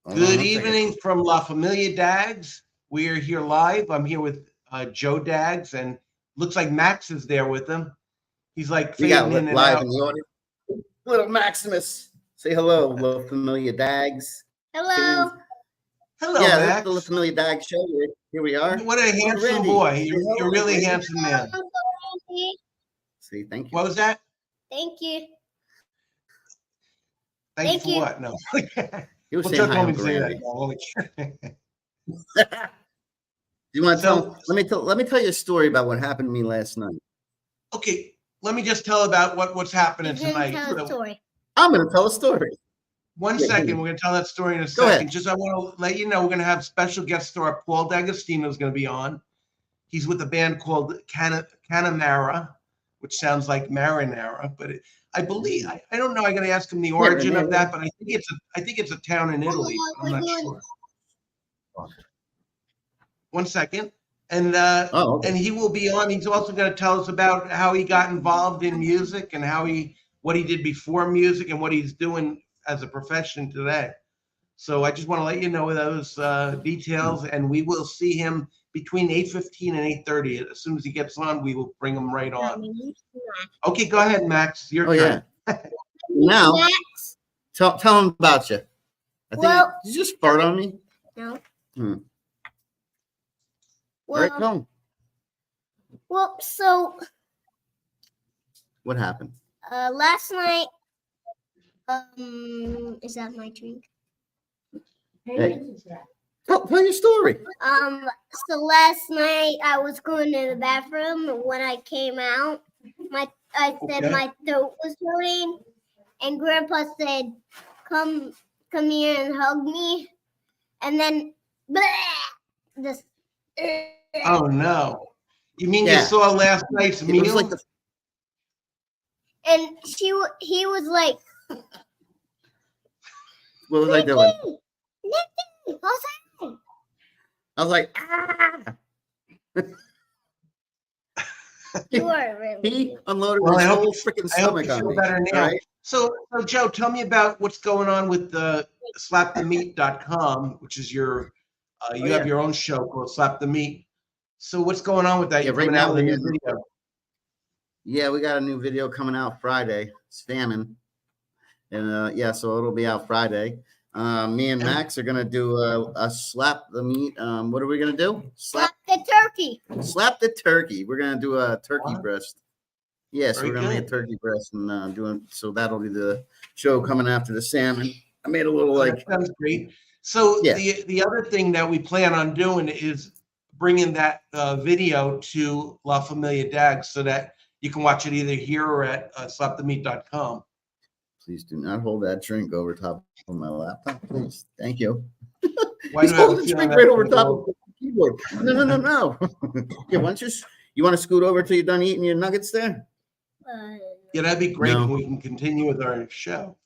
Good evening from La Famiglia Dagz. We are here live. I'm here with Joe Dagz, and looks like Max is there with him. He's like fading in and live out. in the audience. Little Maximus, say hello, La Famiglia Dagz. Hello. Hello, Yeah, Max. this is the La Famiglia Dagz show. Here we are. What a handsome boy. You're a really handsome man. See, thank you. What was that? Thank you. Thank you for what? No. He was Well, saying Joe hi, told me to Uncle say Randy. that. You want to tell? Let me tell you a story about what happened to me last night. Okay, let me just tell about what's happening tonight. Tell a story. I'm going to tell a story. One second, we're going to tell that story in a Go second. ahead. Just I want to let you know we're going to have special guest star Paul D'Agostino is going to be on. He's with a band called Canamara, which sounds like marinara, but I believe I don't know. I'm going to ask him the origin of that, but I think it's a town in Italy. I'm not sure. One second, and and he will be on. He's also going to tell us about how he got involved in music and what he did before music and what he's doing as a profession today. So I just want to let you know those details, and we will see him between 8:15 and 8:30. As soon as he gets on, we will bring him right on. Okay, go ahead, Max. Your turn. Yeah. Now, tell him about you. I think did you just fart on me? No. Well, all right, go. Well, so What happened? last night, is that my drink? Hey. Tell your story. So last night I was going to the bathroom. When I came out, I said my throat was hurting, and Grandpa said, "Come here and hug me," and then this. Oh no! You mean you saw last night's meal? Was like and he was like, "What was I doing?" Nothing. What's happening? I was like, "Ah!" You are really. He unloaded Well, his I hope whole freaking I hope stomach you on feel me. better now. Right? So Joe, tell me about what's going on with the slapthemeat.com, which is your you have your own show called Slap the Meat. So what's going on with that? You're coming out with a new video. Yeah, we got a new video coming out Friday. It's Famine. And so it'll be out Friday. Me and Max are gonna do a slap the meat. What are we gonna do? Slap the turkey. Slap the turkey. We're gonna do a turkey breast. Yes, Very we're gonna make a turkey breast and doing so. That'll be the show coming after the salmon. I made a little That sounds great. So the other thing that we plan on doing is bringing that video to La Famiglia Dagz so that you can watch it either here or at slapthemeat.com. Please do not hold that drink over top of my laptop, please. Thank you. Why He's do I have holding a the feeling drink right that's over gonna top go- of the keyboard. No. Yeah, why don't you want to scoot over till you're done eating your nuggets there? Yeah, that'd be great. No. And we can continue with our show.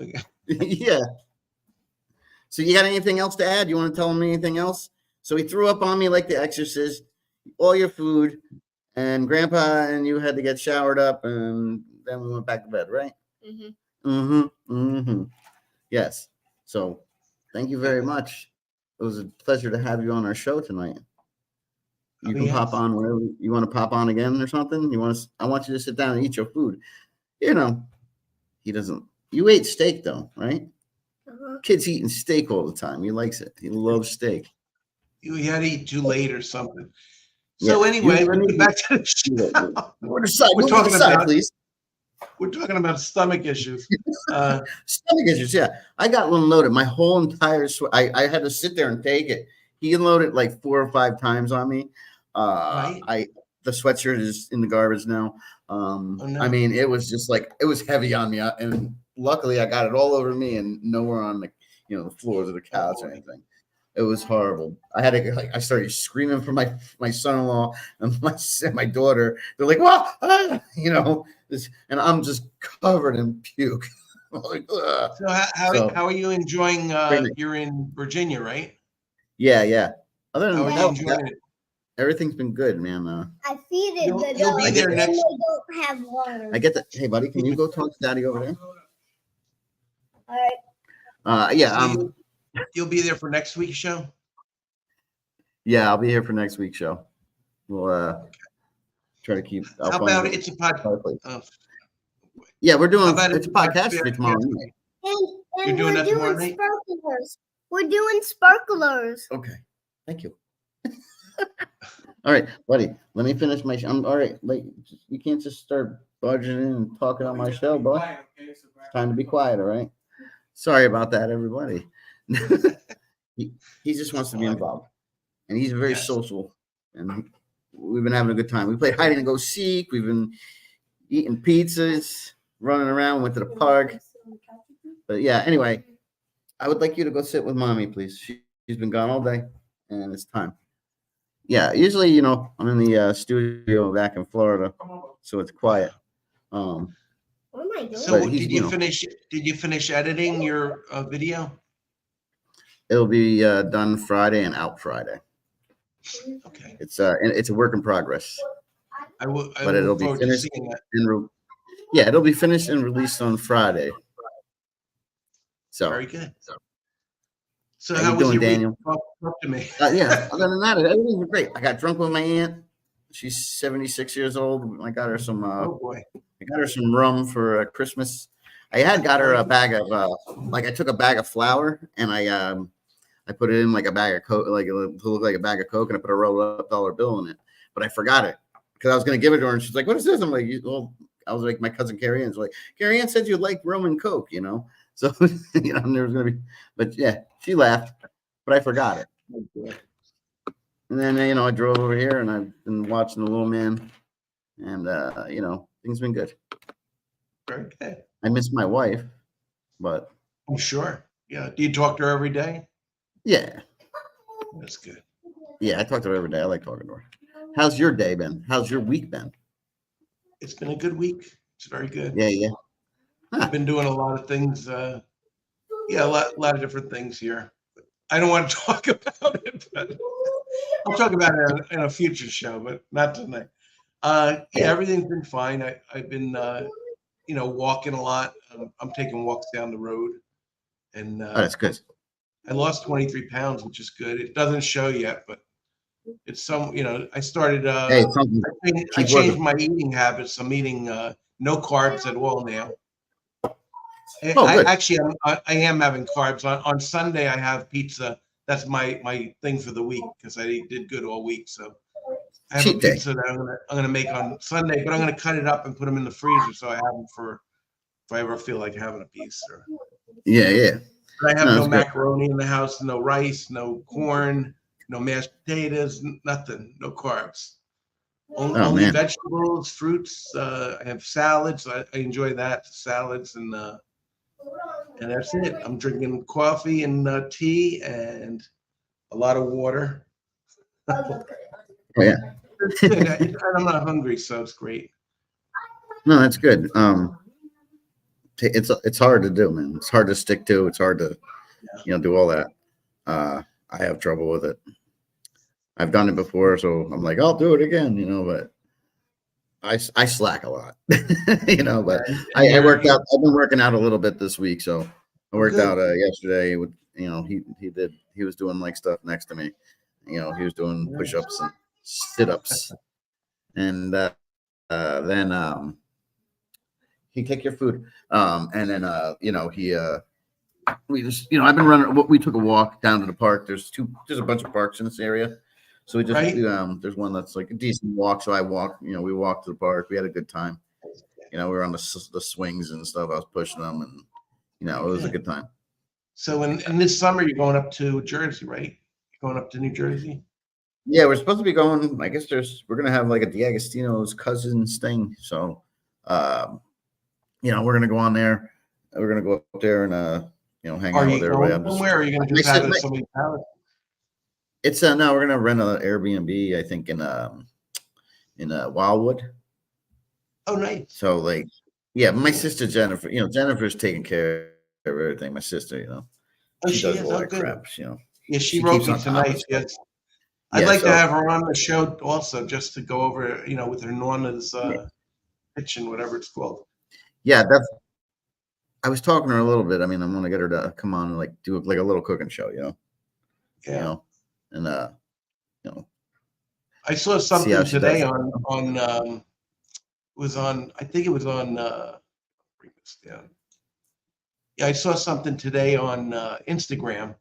Okay. Yeah. So you got anything else to add? You want to tell him anything else? So he threw up on me like the Exorcist, all your food, and Grandpa and you had to get showered up, and then we went back to bed, right? Yes. So thank you very much. It was a pleasure to have you on our show tonight. You can pop on whenever you want to pop on again or something. I want you to sit down and eat your food. You know, he doesn't. You ate steak though, right? Kid's eating steak all the time. He likes it. He loves steak. You had to eat too late or something. So anyway, let's get back to the show. We're talking about, please. We're talking about stomach issues. Stomach issues, yeah. I got one loaded. My whole entire I had to sit there and take it. He unloaded like 4 or 5 times on me. The sweatshirt is in the garbage now. I mean, it was just like it was heavy on me, and luckily I got it all over me and nowhere on the the floors of the couch or anything. It was horrible. I had to I started screaming for my son-in-law and my daughter. They're like, "Well," and I'm just covered in puke. Like, so how are you enjoying? You're in Virginia, right? Yeah. Other than that, everything's been good, man. I feed it. You'll be there next. They don't have water. I get that. Hey, buddy, can you go talk to Daddy over there? All right. Yeah. So you'll be there for next week's show. Yeah, I'll be here for next week's show. We'll try to keep. How about it's a podcast? Yeah, we're doing. It's a podcast tomorrow night. And You're doing that tomorrow night? Sparklers. We're doing sparklers. Okay, thank you. All right, buddy. Let me finish my. I'm all right. Like you can't just start barging in and talking on my show, boy. It's time to be quiet. All right. Sorry about that, everybody. he just wants to be involved, and he's very social, and we've been having a good time. We played hide and go seek. We've been eating pizzas, running around. Went to the park. But yeah, anyway, I would like you to go sit with mommy, please. She's been gone all day, and it's time. Yeah, usually, I'm in the studio back in Florida, so it's quiet. What am I doing? So did you finish editing your video? It'll be done Friday and out Friday. Okay. It's a work in progress. But it'll be finished. It'll be finished and released on Friday. So very good. So how was your Daniel? Week? Talk to me. Yeah, other than that, everything was great. I got drunk with my aunt. She's 76 years old. I got her some. Oh boy! I got her some rum for Christmas. I got her a bag of I took a bag of flour and I put it in like a bag of Coke, like to look like a bag of Coke, and I put a rolled up dollar bill in it. But I forgot it because I was gonna give it to her, and she's like, "What is this?" I'm like, "Well," I was like, my cousin Carrie Ann's like, "Carrie Ann said you like rum and Coke, So there was gonna be, but yeah, she laughed, but I forgot it. And then I drove over here and I've been watching The Little Man, and things been good. Very good. I miss my wife, but I'm sure. Yeah. Do you talk to her every day? Yeah. That's good. Yeah, I talk to her every day. I like talking to her. How's your day been? How's your week been? It's been a good week. It's very good. Yeah. Huh. I've been doing a lot of things. A lot of different things here. I don't want to talk about it, but I'll talk about it in a future show, but not tonight. Everything's been fine. I've been, walking a lot. I'm taking walks down the road, and that's good. I lost 23 pounds, which is good. It doesn't show yet, but it's some. I started. I changed my eating habits. I'm eating no carbs at all now. I am having carbs. On Sunday, I have pizza. That's my thing for the week because I did good all week. So I have a pizza that I'm gonna make on Sunday, but I'm gonna cut it up and put them in the freezer so I have them for if I ever feel like having a piece. Yeah. But I have no macaroni in the house, no rice, no corn, no mashed potatoes, nothing, no carbs. Only vegetables, fruits. I have salads. I enjoy that, salads and that's it. I'm drinking coffee and tea and a lot of water. Yeah. I'm not hungry, so it's great. No, that's good. It's hard to do, man. It's hard to stick to. It's hard to, do all that. I have trouble with it. I've done it before, so I'm like, I'll do it again, but I slack a lot, but I worked out. I've been working out a little bit this week, so I worked out yesterday with, he was doing like stuff next to me, he was doing push-ups and sit-ups, and then he take your food, and then we just I've been running. We took a walk down to the park. There's a bunch of parks in this area. So we just there's one that's like a decent walk. So I walked, we walked to the park. We had a good time. We were on the swings and stuff. I was pushing them, and it was a good time. So in this summer, you're going up to Jersey, right? You're going up to New Jersey. Yeah, we're supposed to be going. I guess we're gonna have like a D'Agostino's cousins thing. So, we're gonna go on there. We're gonna go up there and hang out with everybody. Where are you gonna just have it at somebody's house? It's no, we're gonna rent an Airbnb, I think, in Wildwood. Oh, nice. So my sister Jennifer, Jennifer's taking care of everything. My sister, she does a lot of crap. Yeah, she wrote me tonight. Yes, I'd like to have her on the show also, just to go over, with her Norma's kitchen, whatever it's called. Yeah, I was talking to her a little bit. I mean, I'm gonna get her to come on and like do like a little cooking show, Yeah. You know, and I saw something today on I think it was on bring this down. Yeah, I saw something today on Instagram,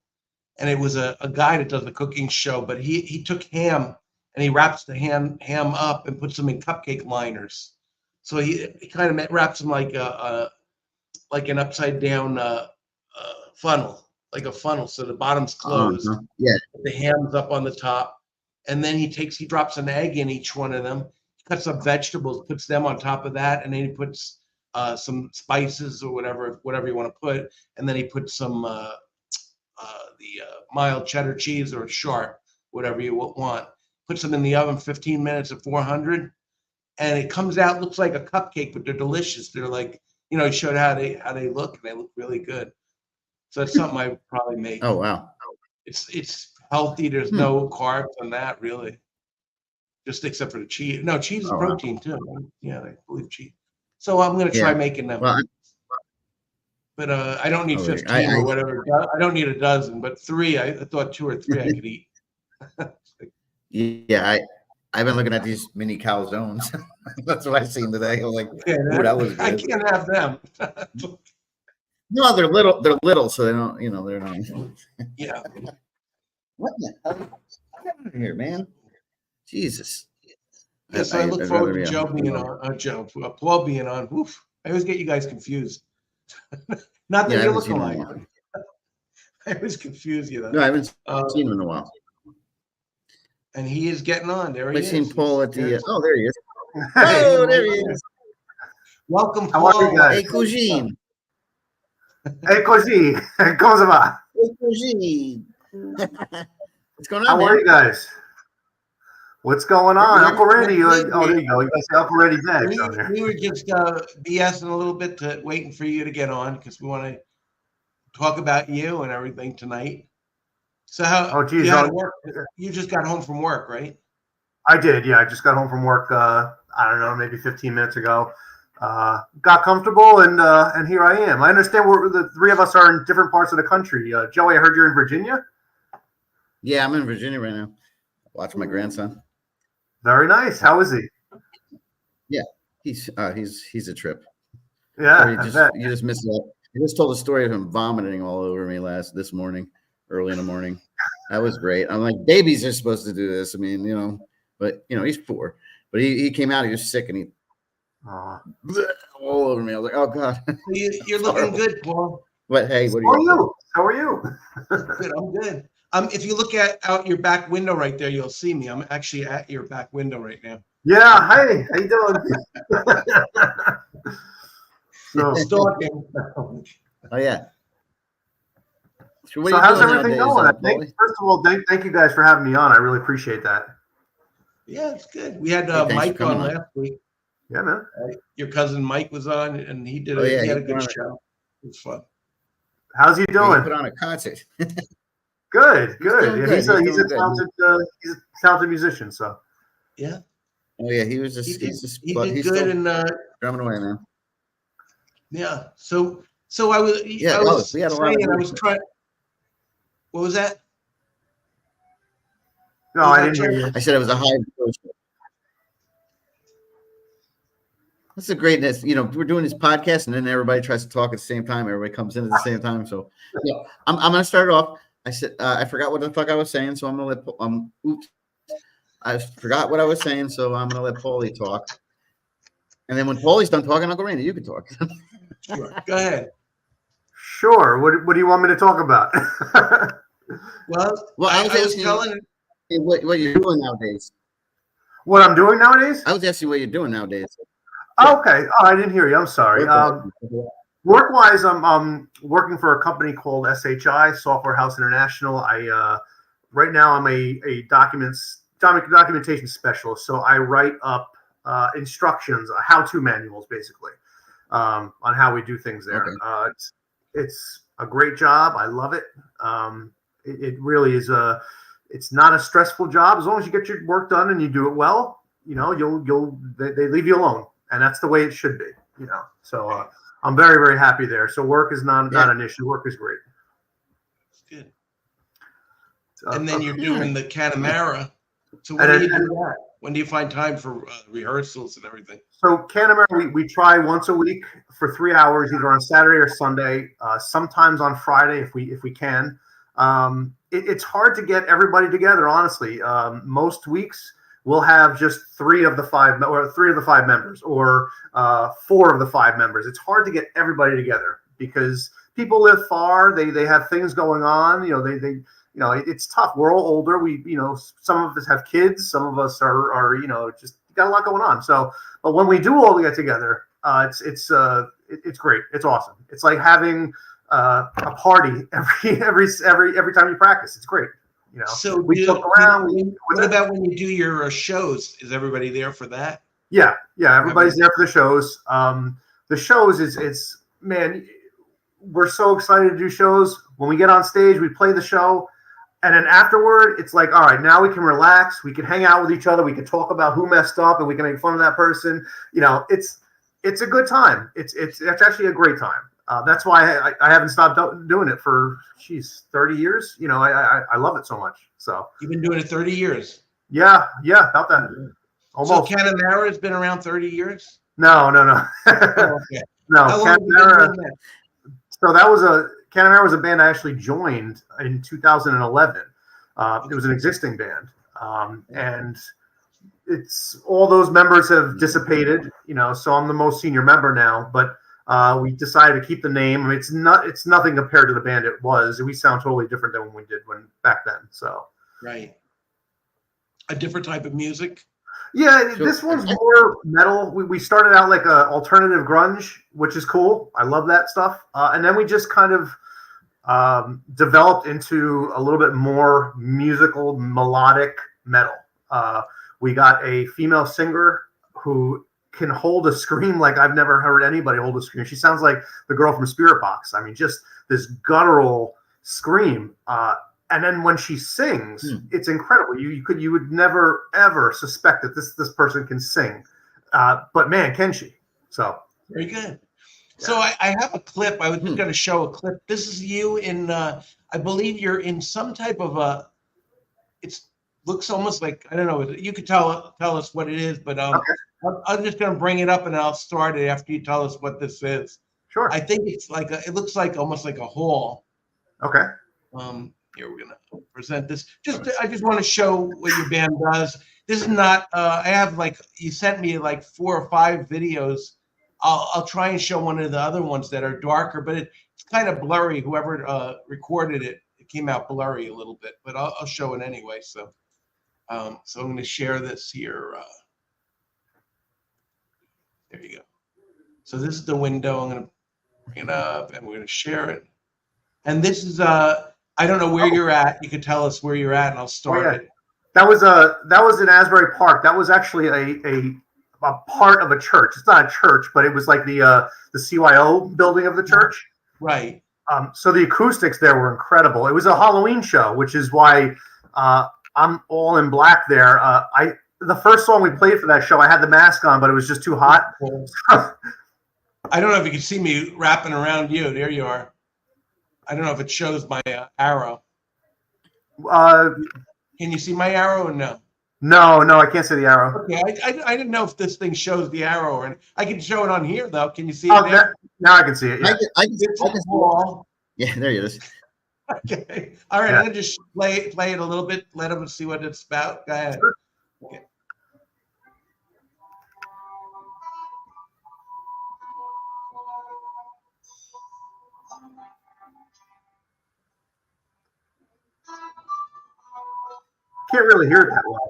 and it was a guy that does a cooking show, but he took ham and he wraps the ham up and puts them in cupcake liners. So he kind of wraps them like an upside down funnel, like a funnel. So the bottom's closed. Yeah. The ham's up on the top. And then he drops an egg in each one of them, cuts up vegetables, puts them on top of that. And then he puts some spices or whatever you want to put. And then he puts some the mild cheddar cheese or sharp, whatever you want. Puts them in the oven 15 minutes at 400. And it comes out, looks like a cupcake, but they're delicious. They're like, he showed how they look, and they look really good. So that's something I would probably make. Oh, wow. It's healthy. There's no carbs on that, really. Just except for the cheese. No, cheese is protein too. Yeah, I believe cheese. So I'm going to try making them. Well, but I don't need 15 or whatever. I don't need a dozen, but 3. I thought 2 or 3 I could eat. Yeah, I've been looking at these mini calzones. That's what I've seen today. I was like, that was good. I can't have them. No, they're little. They're little, so they don't. They're not. Yeah. What the hell? Get out of here, man! Jesus. Yeah, so I look forward to Joe being on. Paul being on. Oof. I always get you guys confused. Not that you look alike. I always confuse you. No, I haven't seen him in a while. And he is getting on. There he is. I've seen Paul at the. Oh, there he is. Oh, there he is. Welcome, Paul. How are you guys? Hey, Cugine. Hey, così. Come va? Hey, Cugine. What's going on, How are you guys? What's going on? Uncle Randy. Oh, there you go. You guys say Uncle Randy Dagz on there. We were just BSing a little bit, waiting for you to get on because we want to talk about you and everything tonight. So how? Oh, geez. You just got home from work, right? I did. Yeah, I just got home from work. I don't know, maybe 15 minutes ago. Got comfortable, and here I am. I understand the 3 of us are in different parts of the country. Joey, I heard you're in Virginia. Yeah, I'm in Virginia right now. Watching my grandson. Very nice. How is he? Yeah, he's a trip. Yeah, you just missed it. I just told the story of him vomiting all over me this morning, early in the morning. That was great. I'm like, babies are supposed to do this. I mean, but he's 4. But he came out. He was sick, and he all over me. I was like, oh god. You're looking good, Paul. But hey, How are you? How are you? Good. I'm good. If you look out your back window right there, you'll see me. I'm actually at your back window right now. Yeah. Hey, how you doing? Stalking. Oh yeah. So how's everything going? First of all, thank you guys for having me on. I really appreciate that. Yeah, it's good. We had Mike on last week. Yeah, man. Your cousin Mike was on, and he did. He had a good show. It was fun. How's he doing? He put on a concert. Good. He's a talented musician. So. Yeah. Oh yeah, he did good and drumming away, man. Yeah. So I was. Yeah. We had a lot. I was trying. What was that? No, I didn't hear you. I said it was a high. That's the greatness. We're doing this podcast, and then everybody tries to talk at the same time. Everybody comes in at the same time. So, yeah, I'm going to start off. I said I forgot what the fuck I was saying, so I'm going to let. Oops, I forgot what I was saying, so I'm going to let Paulie talk. And then when Paulie's done talking, Uncle Randy, you can talk. Sure. Go ahead. Sure. What do you want me to talk about? Well, I was telling you what you're doing nowadays. What I'm doing nowadays? I was asking you what you're doing nowadays. Okay. Oh, I didn't hear you. I'm sorry. Work-wise, I'm working for a company called SHI, Software House International. Right now I'm a documentation specialist. So I write up instructions, how-to manuals, basically, on how we do things there. Okay. It's a great job. I love it. It really is it's not a stressful job as long as you get your work done and you do it well. They leave you alone. And that's the way it should be, So I'm very, very happy there. So work is not an issue. Work is great. Good. And then you're doing the Connemara. So when do you do that? When do you find time for rehearsals and everything? So Connemara, we try once a week for 3 hours, either on Saturday or Sunday. Sometimes on Friday if we can. It's hard to get everybody together, honestly. Most weeks we'll have just 3 of the 5 members, or 4 of the 5 members. It's hard to get everybody together because people live far. They have things going on. It's tough. We're all older. Some of us have kids. Some of us are just got a lot going on. So, but when we do all get together, it's great. It's awesome. It's like having a party every time you practice. It's great. So we joke around. What about when you do your shows? Is everybody there for that? Yeah. Everybody's there for the shows. The shows it's man, we're so excited to do shows. When we get on stage, we play the show, and then afterward, it's like, all right, now we can relax. We can hang out with each other. We can talk about who messed up, and we can make fun of that person. It's a good time. It's actually a great time. That's why I haven't stopped doing it for 30 years. I love it so much. So you've been doing it 30 years. Yeah, about that. Almost. So Connemara has been around 30 years. No. Oh, okay. No, Connemara. So Connemara was a band I actually joined in 2011. It was an existing band, and it's all those members have dissipated. So I'm the most senior member now, but. We decided to keep the name. I mean, it's nothing compared to the band it was. We sound totally different than when we did back then. So right, a different type of music. Yeah, this one's more metal. We started out like a alternative grunge, which is cool. I love that stuff. And then we just kind of developed into a little bit more musical, melodic metal. We got a female singer who can hold a scream like I've never heard anybody hold a scream. She sounds like the girl from Spirit Box. I mean, just this guttural scream. And then when she sings, it's incredible. You would never ever suspect that this person can sing, but man, can she? So very good. Yeah. So I have a clip. I was just going to show a clip. This is you in. I believe you're in some type of a. It looks almost like, I don't know. You could tell us what it is, but okay. I'm just going to bring it up and I'll start it after you tell us what this is. Sure. I think it's like it looks like almost like a hall. Okay. Here we're going to present this. I just want to show what your band does. This is not. I have you sent me 4 or 5 videos. I'll try and show one of the other ones that are darker, but it's kind of blurry. Whoever recorded it came out blurry a little bit, but I'll show it anyway. So, I'm going to share this here. There you go. So this is the window. I'm going to bring it up and we're going to share it. And this is I don't know where you're at. You can tell us where you're at, and I'll start it. That was in Asbury Park. That was actually a part of a church. It's not a church, but it was like the CYO building of the church. Right. So the acoustics there were incredible. It was a Halloween show, which is why I'm all in black there. The first song we played for that show, I had the mask on, but it was just too hot. I don't know if you can see me wrapping around you. There you are. I don't know if it shows my arrow. Can you see my arrow or no? No, I can't see the arrow. Okay, I didn't know if this thing shows the arrow, or I can show it on here though. Can you see it? There? Now I can see it. Yeah. I can see it. Yeah, there it is. Okay. All right. Yeah. I'm gonna just play it a little bit. Let them see what it's about. Go ahead. Sure. Okay. Can't really hear it that well.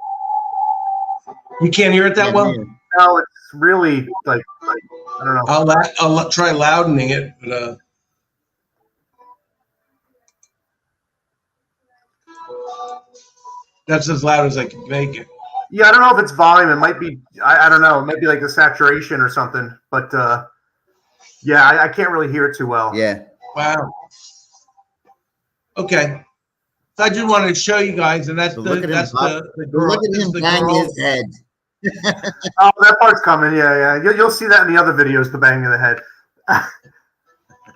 You can't hear it that well? No, it's really like I don't know. I'll try loudening it, but that's as loud as I can make it. Yeah, I don't know if it's volume. It might be. I don't know. It might be like the saturation or something. But yeah, I can't really hear it too well. Yeah. Wow. Okay. So I just wanted to show you guys, and that's the girl. Look at him bang his head. Oh, that part's coming. Yeah. You'll see that in the other videos, the bang of the head.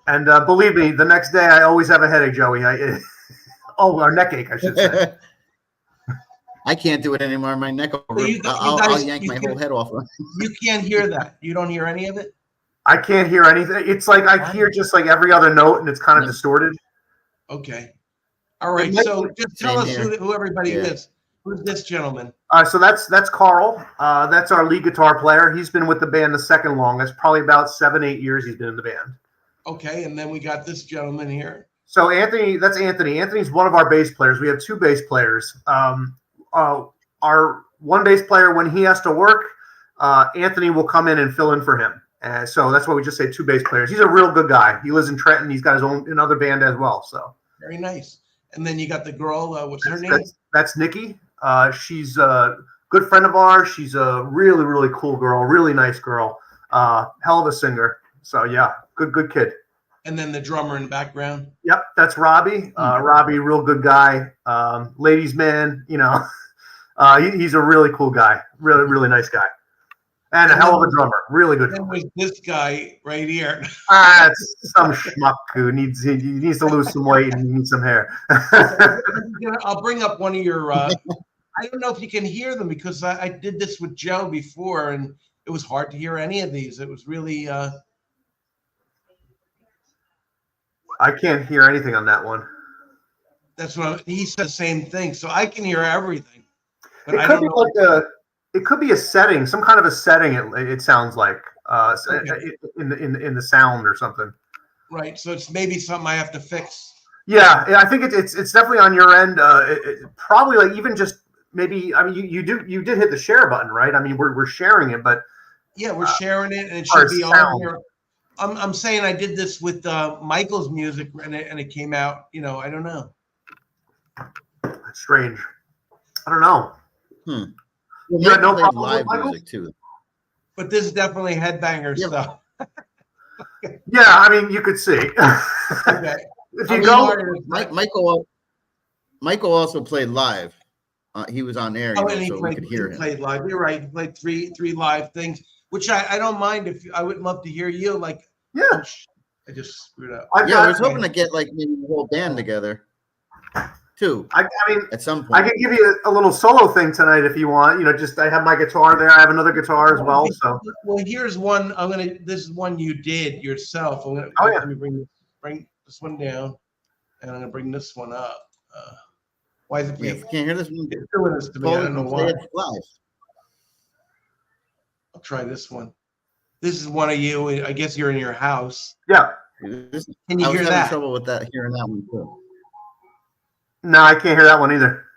And believe me, the next day I always have a headache, Joey. Or neck ache, I should say. I can't do it anymore. My neck over. I'll yank my whole head off. You can't hear that. You don't hear any of it? I can't hear anything. It's like I hear just like every other note, and it's kind of distorted. Okay. All right. So just tell us who everybody is. Who's this gentleman? So that's Carl. That's our lead guitar player. He's been with the band the second longest, probably about 7-8 years he's been in the band. Okay, and then we got this gentleman here. So Anthony, that's Anthony. Anthony's one of our bass players. We have 2 bass players. Our one bass player, when he has to work, Anthony will come in and fill in for him. So that's why we just say 2 bass players. He's a real good guy. He lives in Trenton. He's got his own another band as well. So very nice. And then you got the girl. What's her name? That's Nikki. She's a good friend of ours. She's a really, really cool girl. Really nice girl. Hell of a singer. So yeah, good kid. And then the drummer in the background. Yep, that's Robbie. Robbie, real good guy. Ladies' man. You know, he's a really cool guy. Really, really nice guy. And a hell of a drummer. Really good drummer. There's this guy right here. It's some schmuck who needs to lose some weight and needs some hair. I'll bring up one of your. I don't know if you can hear them because I did this with Joe before, and it was hard to hear any of these. It was really. I can't hear anything on that one. That's what he said. The same thing, so I can hear everything. But it could be like it could be a setting, some kind of a setting. It sounds like in the sound or something. Right. So it's maybe something I have to fix. Yeah, I think it's definitely on your end. Probably like even just maybe. I mean, you did hit the share button, right? I mean, we're sharing it, but yeah, we're sharing it, and it should be on here. I'm saying I did this with Michael's music, and it came out. You know, I don't know. That's strange. I don't know. Yeah, no problem live music too. But this is definitely headbanger stuff. Yeah, I mean, you could see. Okay. If you go, Michael also played live. He was on air, so we could hear him. Played live. You're right. He played three live things, which I don't mind. I would love to hear you. Like, yeah, I just screwed up. I was hoping to get like maybe the whole band together. Too. I mean, at some point, I can give you a little solo thing tonight if you want. You know, just I have my guitar there. I have another guitar as well. So, well, here's one. This is one you did yourself. Let me bring this one down, and I'm gonna bring this one up. Why is it? Yeah, if you can't hear this one, doing this to me. I don't know why. Live. I'll try this one. This is one of you. I guess you're in your house. Yeah. Can you I was hear having that? trouble with that. Hearing that one too. No, I can't hear that one either.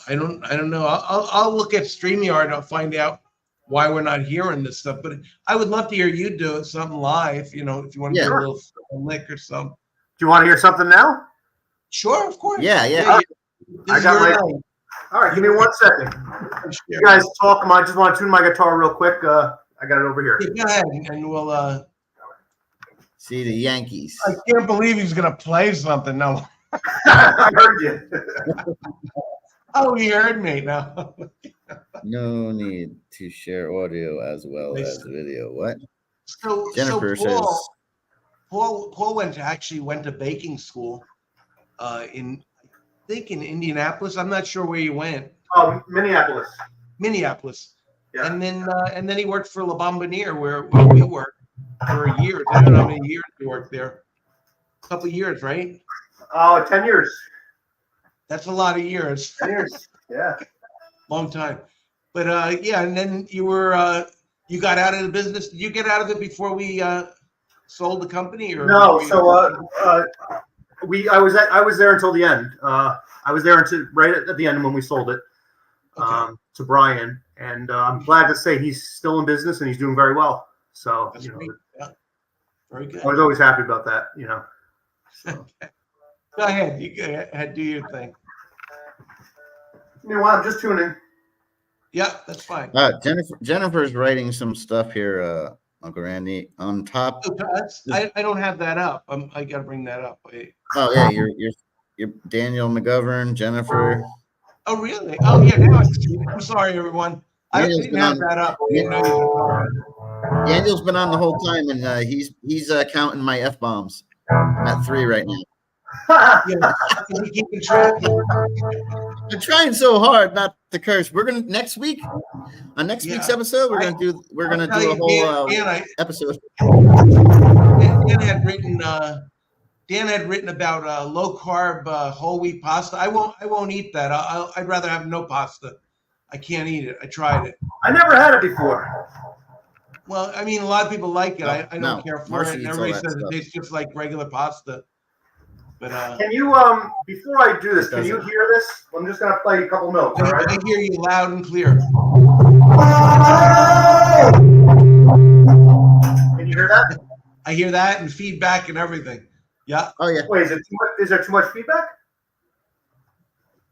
I don't know. I'll look at StreamYard and I'll find out why we're not hearing this stuff. But I would love to hear you do something live. You know, if you want to do a little lick or something. Do you want to hear something now? Sure, of course. Yeah. I got my. All right, give me 1 second. You guys talk. I just want to tune my guitar real quick. I got it over here. Yeah, go ahead, and we'll see the Yankees. I can't believe he's gonna play something. No. I heard you. Oh, he heard me now. No need to share audio as well as video. What? So Jennifer says. Paul actually went to baking school in Indianapolis. I'm not sure where he went. Minneapolis. Minneapolis. Yeah. And then he worked for La Bomboniere where we worked for a year. I don't know how many years he worked there. A couple of years, right? 10 years. That's a lot of years. 10 years. Yeah. Long time. But and then you got out of the business. Did you get out of it before we sold the company, or no? So I was there until the end. I was there until right at the end when we sold it to Brian, and I'm glad to say he's still in business and he's doing very well. So that's great. Yeah. Very good. I was always happy about that. You know. So. Go ahead. You go ahead. Do your thing. You know what? I'm just tuning. Yeah, that's fine. Jennifer's writing some stuff here, Uncle Randy. On top. I don't have that up. I got to bring that up. Oh yeah, you're Daniel McGovern, Jennifer. Oh really? Oh yeah. Now I see it. I'm sorry, everyone. I didn't have that up. Daniel's been on the whole time, and he's counting my F-bombs. I'm at 3 right now. Yeah, keeping track. I'm trying so hard not to curse. We're gonna next week on next week's episode. We're gonna do a whole episode. Dan had written about low carb whole wheat pasta. I won't eat that. I'd rather have no pasta. I can't eat it. I tried it. I never had it before. Well, I mean, a lot of people like it. I don't care for Marcy it. And everybody says stuff. it tastes just like regular pasta. But can you before I do this, can you hear this? I'm just gonna play a couple notes. All right? I hear you loud and clear. Can you hear that? I hear that and feedback and everything. Yeah. Oh yeah. Wait, is there too much feedback?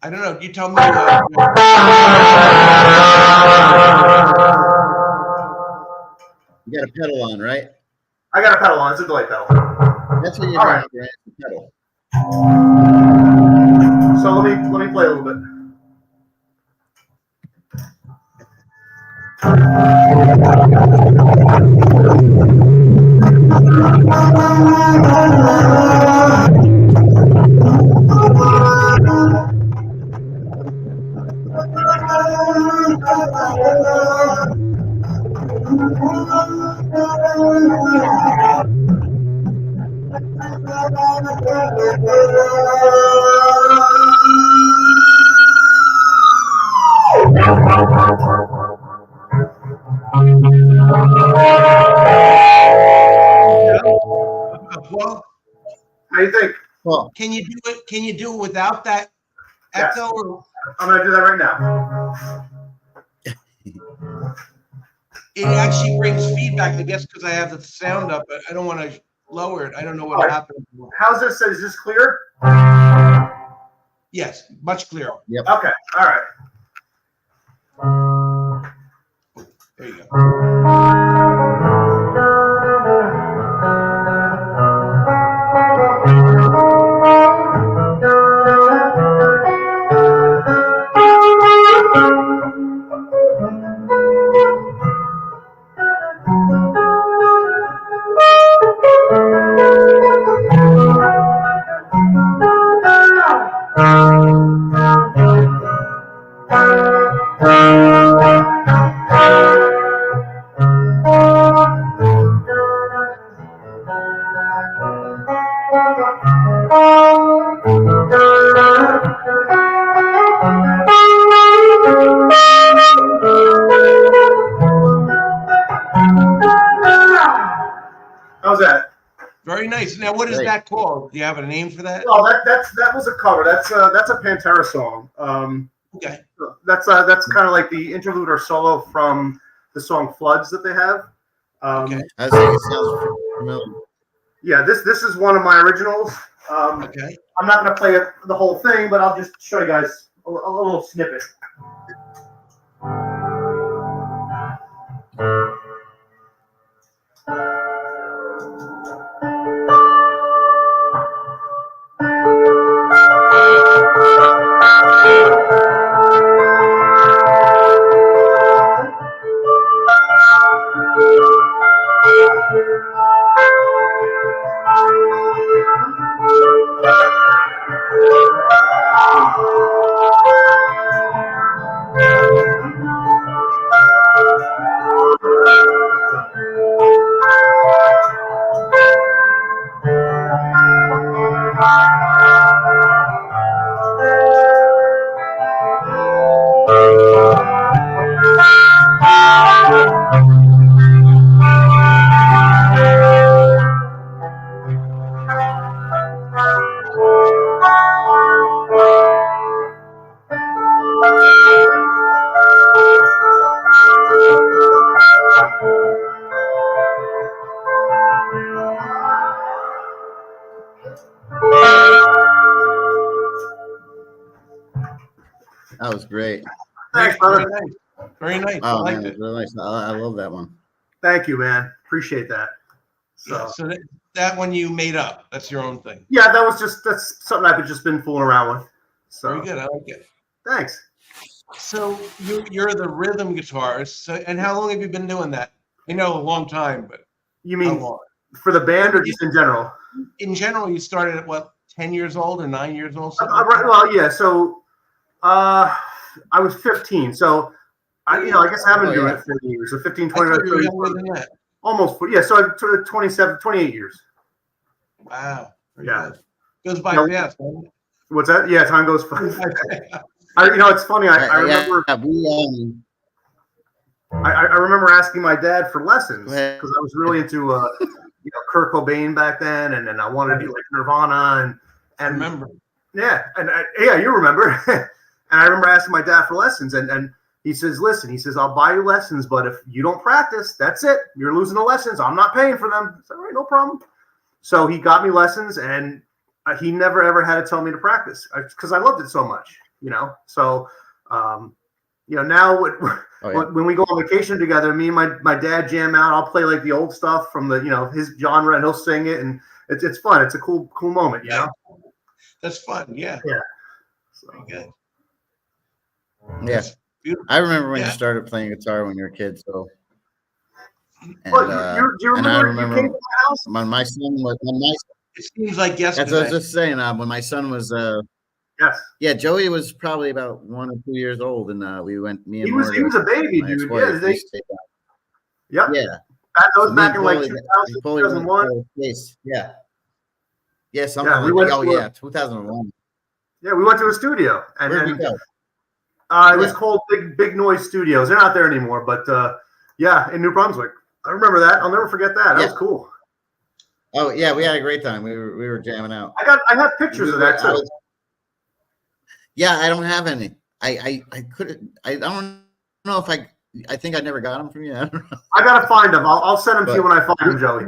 I don't know. You tell me. You got a pedal on, right? I got a pedal on. It's a delay pedal. That's what you're All right. doing, the pedal. So let me play a little bit. Well, how do you think? Well, can you do it? Can you do it without that echo? Or I'm gonna do that right now. it actually brings feedback, I guess, because I have the sound up, but I don't want to lower it. I don't know what happened. How's this? Is this clear? Yes, much clearer. yep. Okay. All right. There you go. How's that? Very nice. Now, what is that called? Do you have a name for that? Well, that was a cover. That's a Pantera song. Okay. That's kind of like the interlude or solo from the song "Floods" that they have. Okay. I think it sounds familiar. Yeah, this is one of my originals. Okay. I'm not going to play the whole thing, but I'll just show you guys a little snippet. That was great. Thanks, brother. Very nice. Oh, I liked man, it. really nice. I love that one. Thank you, man. Appreciate that. So that one you made up. That's your own thing. Yeah, that's something I've just been fooling around with. So Very good. I like it. Thanks. So you're the rhythm guitarist. So, and how long have you been doing that? I know a long time, but you mean for the band or just in general? In general, you started at what, 10 years old or 9 years old? Right, well, yeah. So I was 15. So I guess I haven't been doing it 30 years. So 15, 20, I thought you were younger than that. Almost. Yeah. So I sort of 27, 28 years. Wow. Yeah. Goes by fast. What's that? Yeah, time goes fast. It's funny. I remember. I remember asking my dad for lessons because I was really into Kurt Cobain back then, and I wanted to do like Nirvana and remember. Yeah, yeah, you remember. And I remember asking my dad for lessons, and he says, "Listen," he says, "I'll buy you lessons, but if you don't practice, that's it. You're losing the lessons. I'm not paying for them." I said, "All right, no problem." So he got me lessons, and he never ever had to tell me to practice because I loved it so much, So, now when we go on vacation together, me and my dad jam out. I'll play like the old stuff from the his genre, and he'll sing it, and it's fun. It's a cool moment, That's fun. Yeah. Yeah. So good. Yeah. I remember when you started playing guitar when you were a kid. So. And, do you remember? And I remember you came to my house? When my son was. It seems like yesterday. That's what I was just saying. When my son was. Yes. Yeah, Joey was probably about 1 or 2 years old, and we went. Me and he was a baby, dude. Yeah. Yeah. That was back in like 2001. Yeah. Yeah, something. Yeah, 2001. Yeah, we went to a studio, and where'd we go? It was called Big Noise Studios. They're not there anymore, but in New Brunswick. I remember that. I'll never forget that. That was cool. Oh yeah, we had a great time. We were jamming out. I have pictures of that too. Yeah, I don't have any. I don't know if I think I never got them from you. I don't know. I gotta find them. I'll send them to you when I find them, Joey.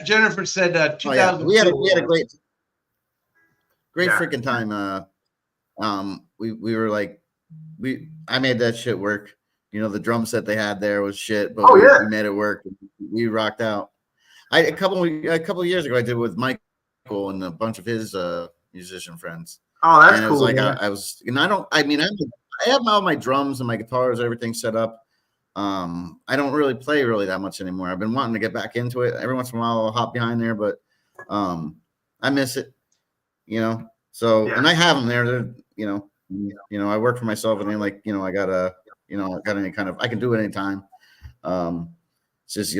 Jennifer said 2000. We had a great freaking time. We were like I made that shit work. The drum set they had there was shit, but we made it work. We rocked out. A couple of years ago I did it with Michael and a bunch of his musician friends. Oh, that's cool. It was like I have all my drums and my guitars, everything set up. I don't really play that much anymore. I've been wanting to get back into it. Every once in a while I'll hop behind there, but I miss it. So and I have them there. They're, I work for myself, and then I got any kind of I can do it anytime. It's just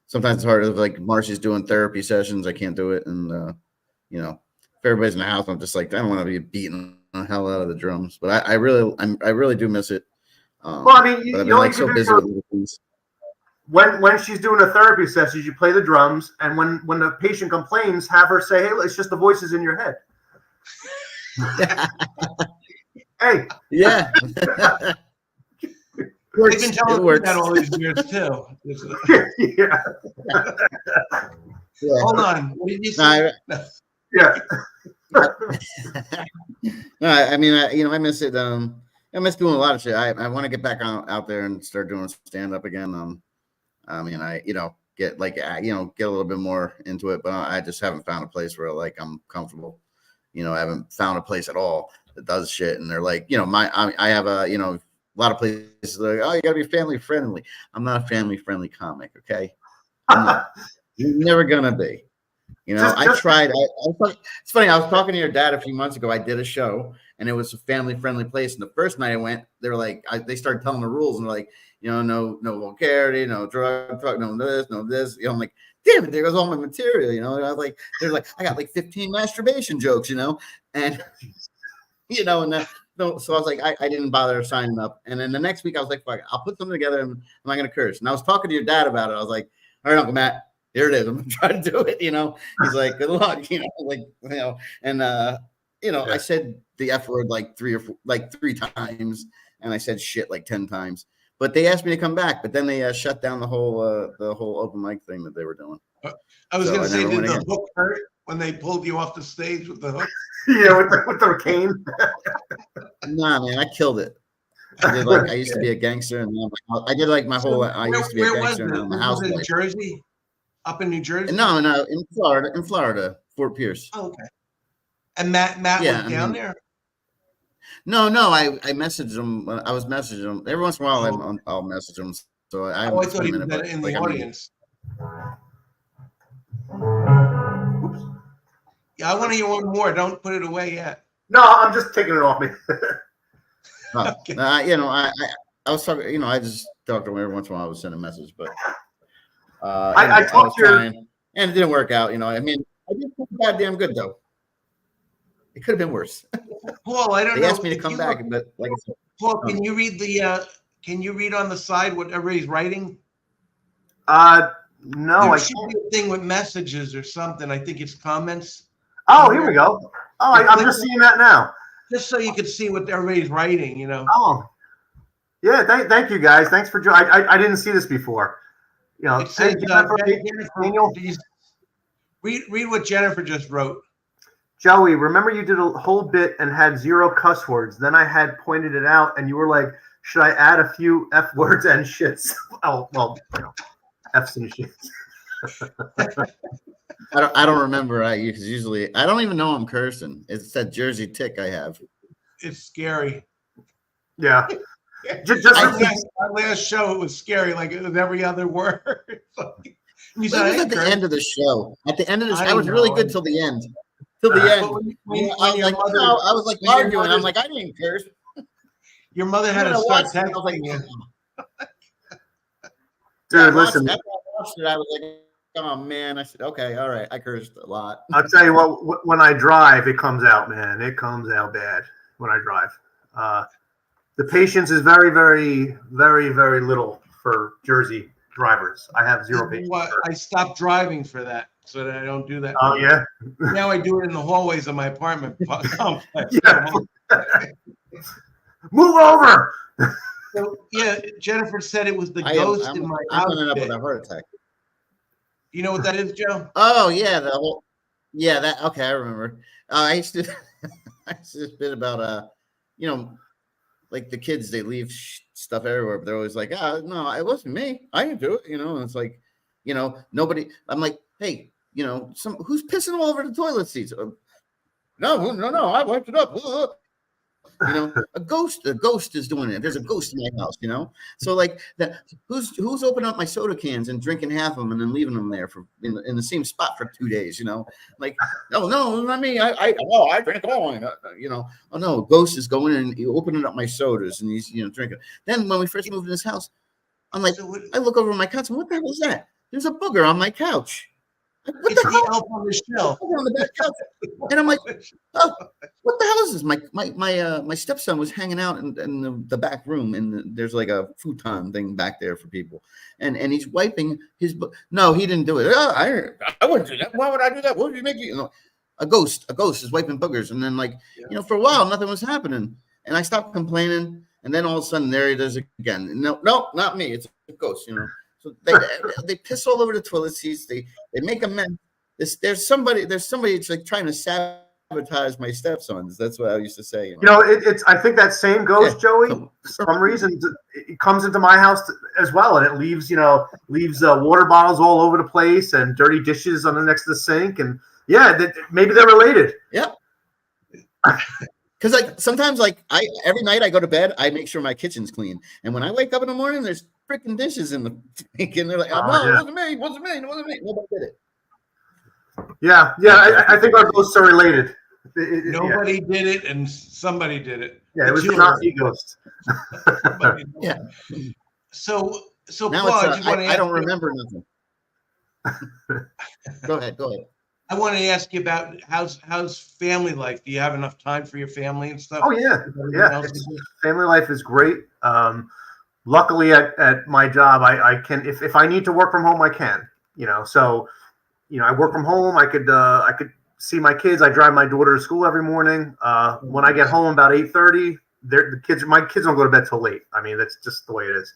sometimes it's hard. Like Marcy's doing therapy sessions, I can't do it, and if everybody's in the house, I'm just like I don't want to be beating the hell out of the drums. But I really do miss it. Well, I mean, you know, so busy with things. When she's doing a therapy session, you play the drums, and when the patient complains, have her say, "Hey, it's just the voices in your head." Hey. Yeah. They've been telling me that all these years too. Yeah. Hold on. What did you say? Yeah. No, I mean, I miss it. I miss doing a lot of shit. I want to get back out there and start doing stand up again. I mean, get get a little bit more into it, but I just haven't found a place where I'm comfortable. I haven't found a place at all that does shit. And they're like, I have a lot of places that are like, oh, you gotta be family friendly. I'm not a family friendly comic. Okay. You're never gonna be. I tried. It's funny. I was talking to your dad a few months ago. I did a show, and it was a family-friendly place. And the first night I went, they were like, they started telling the rules, and they're like, no vulgarity, no drug, no this. I'm like, damn it, there goes all my material. And I was like, they're like, I got like 15 masturbation jokes, and and so I was like, I didn't bother signing up. And then the next week I was like, fuck, I'll put something together, and I'm not gonna curse. And I was talking to your dad about it. I was like, all right, Uncle Matt. Here it is. I'm gonna try to do it. He's like, good luck. And I said the F word like three times, and I said shit like 10 times. But they asked me to come back, but then they shut down the whole open mic thing that they were doing. I was gonna say, did the hook hurt when they pulled you off the stage with the hook? Yeah, with the cane. Nah, man, I killed it. I used to be a gangster, and I did like my whole. I used to be a gangster in my house. In Jersey. Up in New Jersey? No, in Florida, Fort Pierce. Oh, okay. And Matt was down there? No, I messaged him. I was messaging him every once in a while. I'll message him, So I thought he was in the audience. Oops. Yeah, I want to hear one more. Don't put it away yet. No, I'm just taking it off me. Okay. I was talking. I just talked to him every once in a while. I was sending a message, but I was trying, and it didn't work out. I did goddamn good though. It could have been worse. Paul, I don't know. They asked me to come back, but like I said, Paul, can you read Can you read on the side what everybody's writing? No, there should be a thing with messages or something. I think it's comments. Oh, here we go. Oh, I'm just seeing that now. Just so you can see what everybody's writing, Oh, yeah. Thank you guys. Thanks for joining. I didn't see this before. It says, Daniel, read what Jennifer just wrote. Joey, remember you did a whole bit and had 0 cuss words. Then I had pointed it out, and you were like, "Should I add a few F words and shits?" Oh, well, F's and shits. I don't remember because usually I don't even know I'm cursing. It's that Jersey tick I have. It's scary. Yeah. Just our last show, it was scary. Like it was every other word. You said at the end of the show. At the end of the show, I was really good till the end. Till the end. I was like arguing. I'm like, I didn't curse. Your mother had to start texting you. Dude, listen. After I watched it, I was like, oh man. I said, okay, all right. I cursed a lot. I'll tell you what, when I drive, it comes out, man. It comes out bad when I drive. The patience is very, very, very, very little for Jersey drivers. I have 0 patience. I stopped driving for that so that I don't do that. Oh, yeah? Now I do it in the hallways of my apartment complex. Yeah. Move over. So, yeah, Jennifer said it was the ghost in my house. I'm ending up with a heart attack. You know what that is, Joe? Oh yeah, okay, I remember. I used to bit about like the kids, they leave stuff everywhere, but they're always like, no, it wasn't me. I didn't do it. And it's like, nobody. I'm like, hey, who's pissing all over the toilet seats? No, I wiped it up. A ghost is doing it. There's a ghost in my house, So like that, who's opening up my soda cans and drinking half of them and then leaving them there for in the same spot for 2 days, Like, no, not me. I drink them all. Oh no, a ghost is going in and opening up my sodas and he's drinking. Then when we first moved in this house, I'm like, I look over my couch and what the hell is that? There's a booger on my couch. It's the elf on the shelf. On the back couch. And I'm like, oh, what the hell is this? My stepson was hanging out in the back room, and there's like a futon thing back there for people, and he's wiping his book. No, he didn't do it. I wouldn't do that. Why would I do that? What would you make you? A ghost is wiping boogers, and then for a while nothing was happening, and I stopped complaining, and then all of a sudden there it is again. No, not me. It's a ghost. So they piss all over the toilet seats. They make a mess. There's somebody that's like trying to sabotage my stepsons. That's what I used to say. It's. I think that same ghost, Joey. For some reason, it comes into my house as well, and it leaves water bottles all over the place and dirty dishes on the next to the sink, and maybe they're related. Yeah. Because sometimes every night I go to bed, I make sure my kitchen's clean, and when I wake up in the morning, there's freaking dishes in the sink, and they're like, "Oh, no, it wasn't me. Nobody did it." Yeah. I think our ghosts are related. Nobody did it, and somebody did it. Yeah, it was not the ghost. Yeah. So now Paul, I don't remember nothing. Go ahead. I wanted to ask you about how's family life. Do you have enough time for your family and stuff? Oh yeah. Family life is great. Luckily at my job, I can if I need to work from home, I can. So I work from home. I could see my kids. I drive my daughter to school every morning. When I get home about 8:30, my kids don't go to bed till late. I mean, that's just the way it is.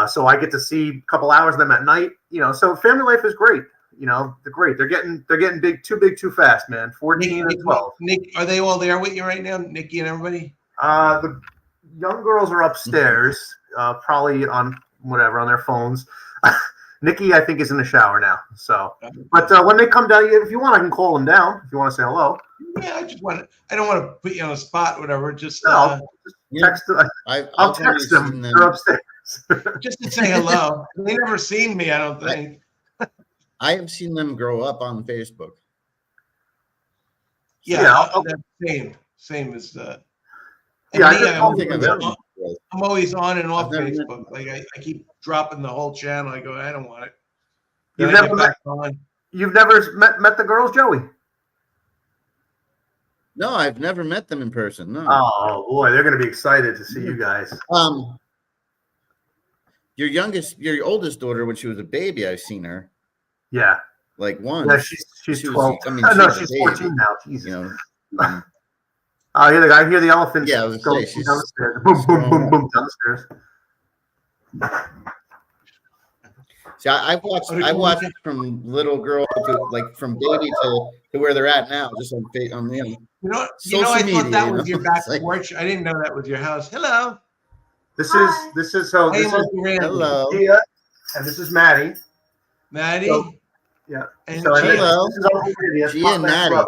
So I get to see a couple hours of them at night. So family life is great. They're great. They're getting big, too fast, man. 14 and 12. Nick, are they all there with you right now, Nikki and everybody? The young girls are upstairs, probably on their phones. Nikki, I think, is in the shower now. So, but when they come down, if you want, I can call them down. If you want to say hello. Yeah, I don't want to put you on the spot, or whatever. Just text. I'll text them. They're upstairs. Just to say hello. They never seen me, I don't think. I have seen them grow up on Facebook. Yeah, same as the. Yeah, I'm always on and off Facebook. Like I keep dropping the whole channel. I go, I don't want it. You've never met the girls, Joey? No, I've never met them in person. No. Oh boy, they're going to be excited to see you guys. Your oldest daughter, when she was a baby, I've seen her. Yeah. Like once. Yeah, she's 12. She's 14 now. Jesus. You know. I hear the elephant. Yeah, I was going she's down the stairs. Boom, boom, boom, boom, down the stairs. See, I watched from little girl to from baby to where they're at now, just on I thought that was your back porch. I didn't know that was your house. Hello. This is hello. Gia, and this is Maddie. Maddie. So, yeah. And hello. Gia and Maddie.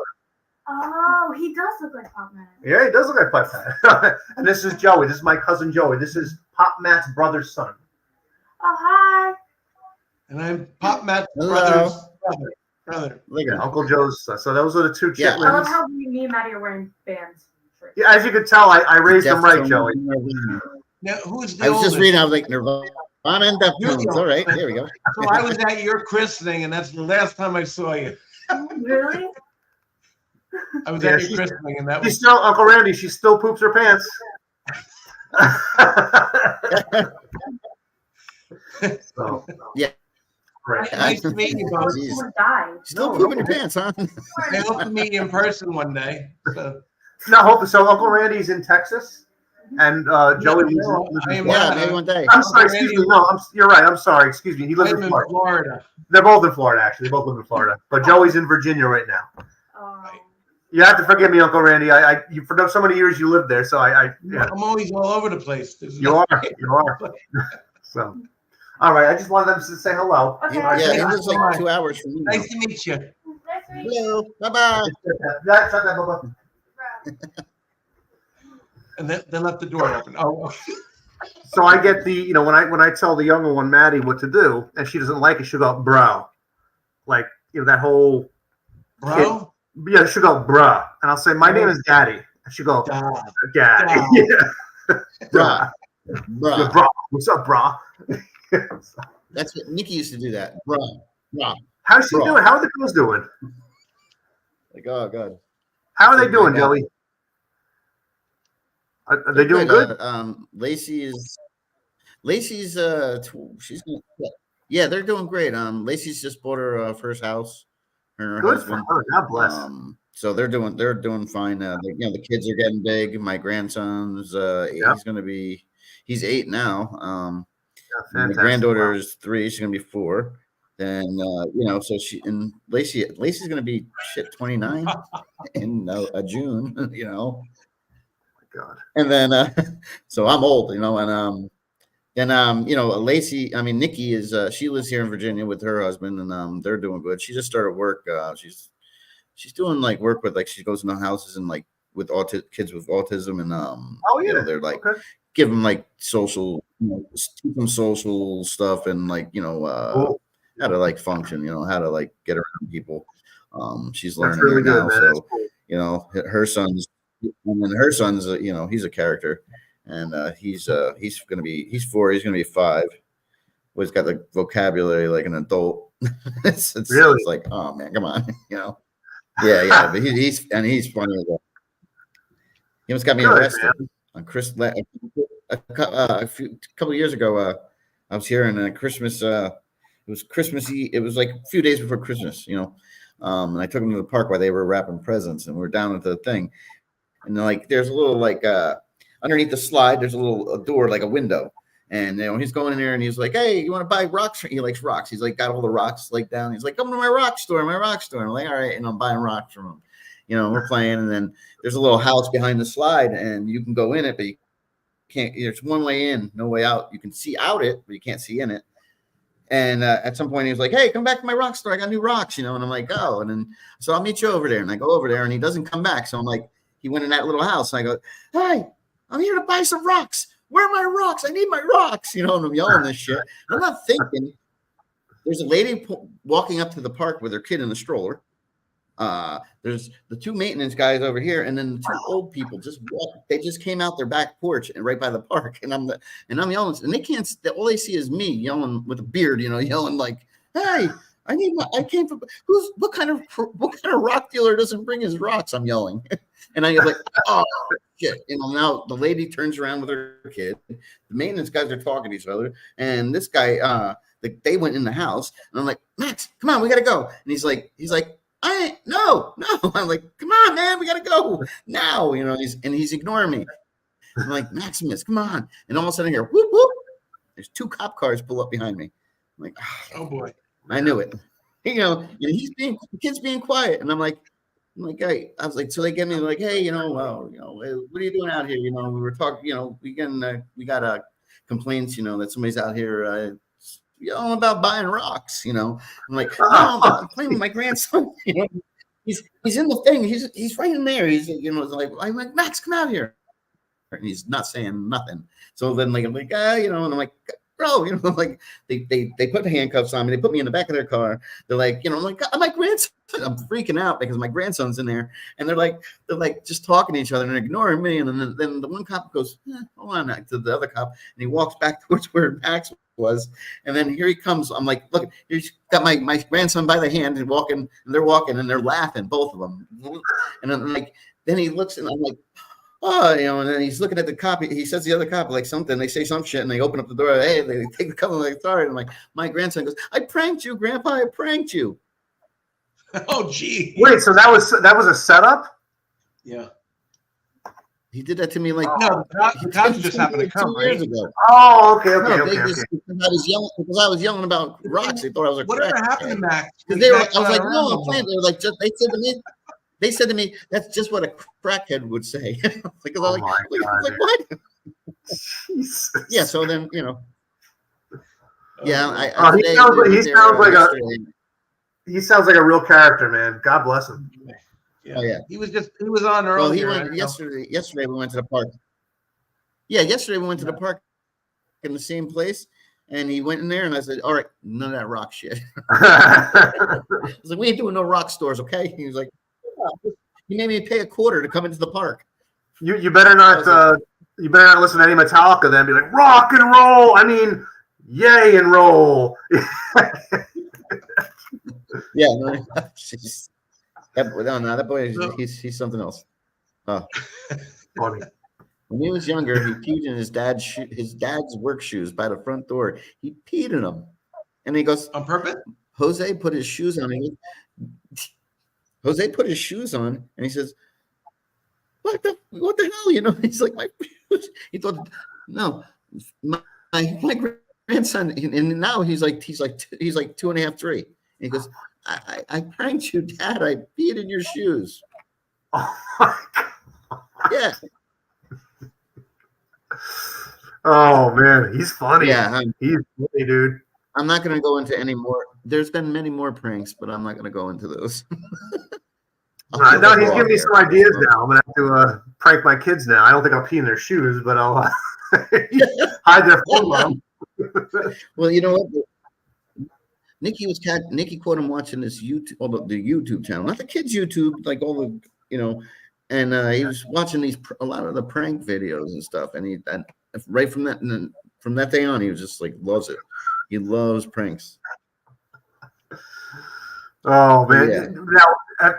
Oh, he does look like Pop Matt. Yeah, he does look like Pop Matt. And this is Joey. This is my cousin Joey. This is Pop Matt's brother's son. Oh, hi. And I'm Pop Matt's brother's brother. Look at Uncle Joe's son. So those are the two chitlins. I love how me and Maddie are wearing bands. Yeah, as you can tell, I raised them right, Joey. Now, who's the I was oldest? just reading. I was like, Nirvana and Deftones. All right, there we go. So I was at your christening, and that's the last time I saw you. Really? I was at your christening, and that was still Uncle Randy. She still poops her pants. So, yeah. Right. Nice to meet you both. Still pooping your pants, huh? I hope to meet you in person one day. So. So Uncle Randy's in Texas, and Joey lives in Florida. Maybe one day. I'm sorry, excuse me. No, you're right. I'm sorry, excuse me. He lives in Florida. They're both in Florida, actually. They both live in Florida, but Joey's in Virginia right now. You have to forgive me, Uncle Randy. For so many years you lived there, so yeah. I'm always all over the place. You are. So, all right. I just wanted them to say hello. Okay. Yeah, it was like 2 hours from you. Nice to meet you. Hello. Bye-bye. And they left the door open. Oh. So I get when I tell the younger one Maddie what to do, and she doesn't like it, she'll go bro, like that whole bro. Yeah, she'll go bruh, and I'll say my name is Daddy, and she'll go Daddy. Bruh. Yeah, bro. What's up, bro? That's what Nikki used to do. That bruh. How's she doing? How are the girls doing? Like, oh god. How are they doing, Joey? Are they doing good? Lacey's she's yeah, they're doing great. Lacey's just bought her first house. Her good husband. For her. God bless. So they're doing fine. The kids are getting big. My grandson's he's 8 now. My granddaughter is 3. She's gonna be 4. Then so Lacey's gonna be 29 in June. God. And then so I'm old, and Lacey, Nikki is she lives here in Virginia with her husband, and they're doing good. She just started work. She's doing work with she goes into houses and with kids with autism, and they're give them social, teach them social stuff, and how to function, how to get around people. She's learning really now, so cool. Her son's he's a character, and he's 4. He's gonna be 5. But he's got the vocabulary like an adult. it's really? It's like, oh man, come on, yeah. But he's funny as well. He almost got me arrested on a couple of years ago. I was here in Christmas. It was Christmas Eve. It was a few days before Christmas, and I took him to the park while they were wrapping presents, and we're down at the thing. And there's a little underneath the slide, there's a door, a window. And he's going in there and he's like, hey, you want to buy rocks? He likes rocks. He's got all the rocks down. He's like, come to my rock store. I'm like, all right. And I'm buying rocks from him. We're playing. And then there's a little house behind the slide and you can go in it, but you can't. There's one way in, no way out. You can see out it, but you can't see in it. And at some point he was like, hey, come back to my rock store. I got new rocks, and I'm like, oh. And then so I'll meet you over there. And I go over there and he doesn't come back. So I'm like, he went in that little house and I go, hey, I'm here to buy some rocks. where are my rocks? I need my rocks. And I'm yelling this shit. I'm not thinking. There's a lady walking up to the park with her kid in the stroller. There's the 2 maintenance guys over here, and then the 2 old people they just came out their back porch and right by the park, and I'm yelling, and they can't. All they see is me yelling with a beard, yelling like, "Hey, I came from what kind of rock dealer doesn't bring his rocks?" I'm yelling, and I'm like, "Oh shit!" Now the lady turns around with her kid. The maintenance guys are talking to each other, and this guy, they went in the house, and I'm like, "Max, come on, we gotta go." And he's like. No. I'm like, come on, man, we gotta go now. He's ignoring me. I'm like, Maximus, come on. And all of a sudden, I hear whoop whoop. There's 2 cop cars pull up behind me. I'm like, oh boy, I knew it. And the kid's being quiet, and I'm like, hey, I was like, so they get me like, hey, what are you doing out here? We were talking, we got complaints, that somebody's out here. About buying rocks, I'm like, no, I'm playing with my grandson. He's in the thing. He's right in there. He's like, I'm like, Max, come out here, and he's not saying nothing. So then I'm like, and I'm like, bro, like they put the handcuffs on me. They put me in the back of their car. They're like, I'm like, my grandson. I'm freaking out because my grandson's in there, and they're like just talking to each other and ignoring me. And then the one cop goes, hold on, to the other cop, and he walks back towards where Max was, and then here he comes. I'm like, look, he's got my grandson by the hand and walking, and they're walking and they're laughing, both of them. And then he looks, and I'm like, oh, and then he's looking at the cop. He says the other cop like something. They say some shit, and they open up the door. Hey, they take the cover, like, sorry. And my grandson goes, I pranked you, Grandpa. I pranked you. Oh, gee. Wait, so that was a setup? Yeah. He did that to me like no. The cops just happened to come 2 years ago. Oh, okay. Because I was yelling about rocks. They thought I was a whatever happened to Max? I was like, no, I'm playing. They were like, they said to me, that's just what a crackhead would say. Like, what? Yeah. So then, yeah. He sounds like a real character, man. God bless him. Yeah. Oh, yeah. He was on earlier. Well, he went yesterday we went to the park. Yeah, yesterday we went to the park in the same place, and he went in there, and I said, all right, none of that rock shit. I was like, we ain't doing no rock stores, okay? He was like, you made me pay $0.25 to come into the park. You better not listen to any Metallica then. Be like, rock and roll. I mean, yay and roll. Yeah, no, that boy, he's something else. Oh. Funny. When he was younger, he peed in his dad's work shoes by the front door. He peed in them, and he goes on purpose. Jose put his shoes on. Jose put his shoes on, and he says, "What the hell?" He's like, "My shoes." He thought, "No, my grandson," and now he's like 2.5, 3. And he goes, I pranked you, Dad. I peed in your shoes. Oh my God. Yeah. Oh man, he's funny. Yeah, he's funny, dude. I'm not going to go into any more. There's been many more pranks, but I'm not going to go into those. No, he's giving me some ideas now. I'm going to have to prank my kids now. I don't think I'll pee in their shoes, but I'll hide their phone. Well, you know what? Nikki caught him watching this YouTube, the YouTube channel, not the kids' YouTube, like all the, and he was watching a lot of the prank videos and stuff, and right from that day on, he was just like loves it. He loves pranks. Oh man! Yeah. Now,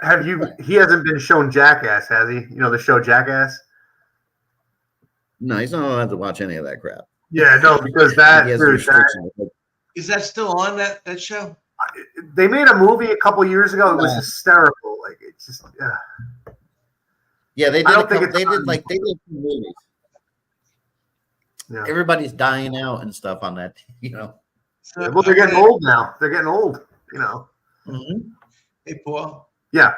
have you? He hasn't been shown Jackass, has he? The show Jackass. No, he's not allowed to watch any of that crap. Yeah, no, because that. Is that still on that show? They made a movie a couple years ago. It was hysterical. Like it's just. Yeah, they did movies. Yeah. Everybody's dying out and stuff on that. Well, they're getting old now. They're getting old. Mm-hmm. Hey, Paul. Yeah.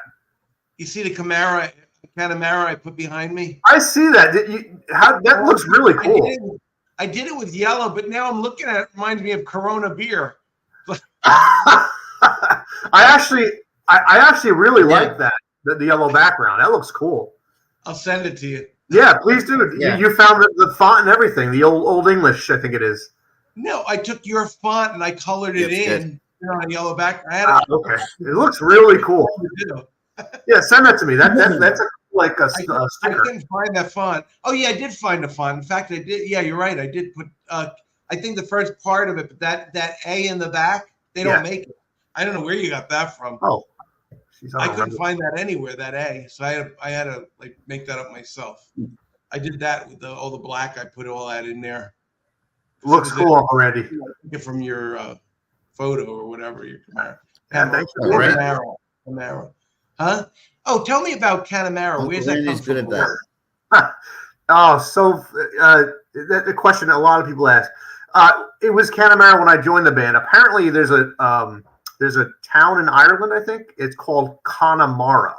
You see the Camaro I put behind me? I see that. That looks really cool. I did it with yellow, but now I'm looking at it. Reminds me of Corona beer. I actually really like that. The yellow background. That looks cool. I'll send it to you. Yeah, please do. Yeah. You found the font and everything, the old English, I think it is. No, I took your font and I colored it in on a yellow background. Okay, it looks really cool. Yeah, send that to me. That's like a sticker. I couldn't find that font. Oh yeah, I did find a font. In fact, I did. Yeah, you're right. I did put. I think the first part of it, but that A in the back, they don't make it. I don't know where you got that from. Oh, I couldn't find that anywhere. That A, so I had to like make that up myself. I did that with all the black. I put all that in there. Looks cool already. From your photo or whatever your camera. Yeah, thanks for Connemara. Huh? Oh, tell me about Connemara. Where's that come good from? at that. Oh, so the question a lot of people ask. It was Connemara when I joined the band. Apparently, there's a town in Ireland. I think it's called Connemara.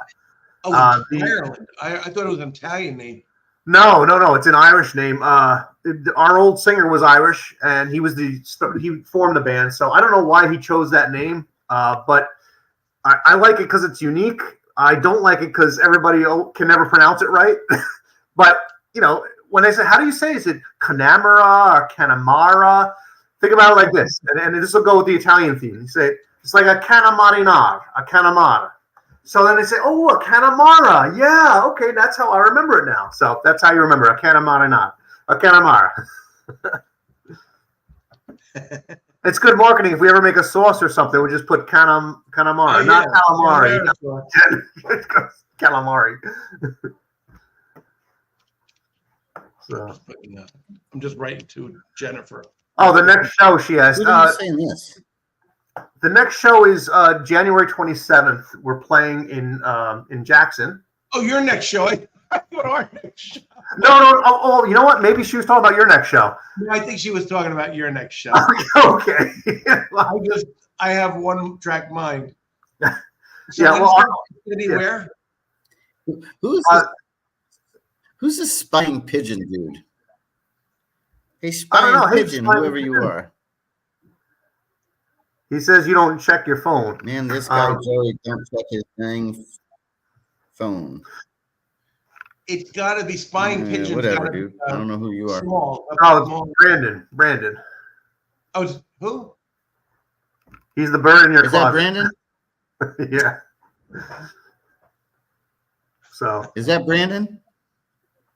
Oh, Ireland. I thought it was an Italian name. No. It's an Irish name. Our old singer was Irish, and he formed the band. So I don't know why he chose that name, but I like it because it's unique. I don't like it because everybody can never pronounce it right. But when they say, how do you say? Is it Connemara or Connemara? Think about it like this, and this will go with the Italian theme. You say it's like a Canamarinar, a Connemara. So then they say, oh, a Connemara. Yeah, okay, that's how I remember it now. So that's how you remember a Canamarinar, a Connemara. It's good marketing. If we ever make a sauce or something, we just put Connemara, not calamari. Calamari. So I'm just writing to Jennifer. Oh, the next show she asked. Saying this? The next show is January 27th. We're playing in Jackson. Oh, your next show. I thought our next show. No. Oh, you know what? Maybe she was talking about your next show. No, I think she was talking about your next show. Okay. I have one track mind. So yeah. Well, anywhere. Who's this spying pigeon dude? Hey, spying pigeon, whoever you are. He says you don't check your phone. Man, this guy Joey don't check his dang phone. It's got to be spying pigeons. Whatever, dude. I don't know who you are. Small. Brandon. Oh, who? He's the bird in your closet. Is that Brandon? Yeah. So. Is that Brandon?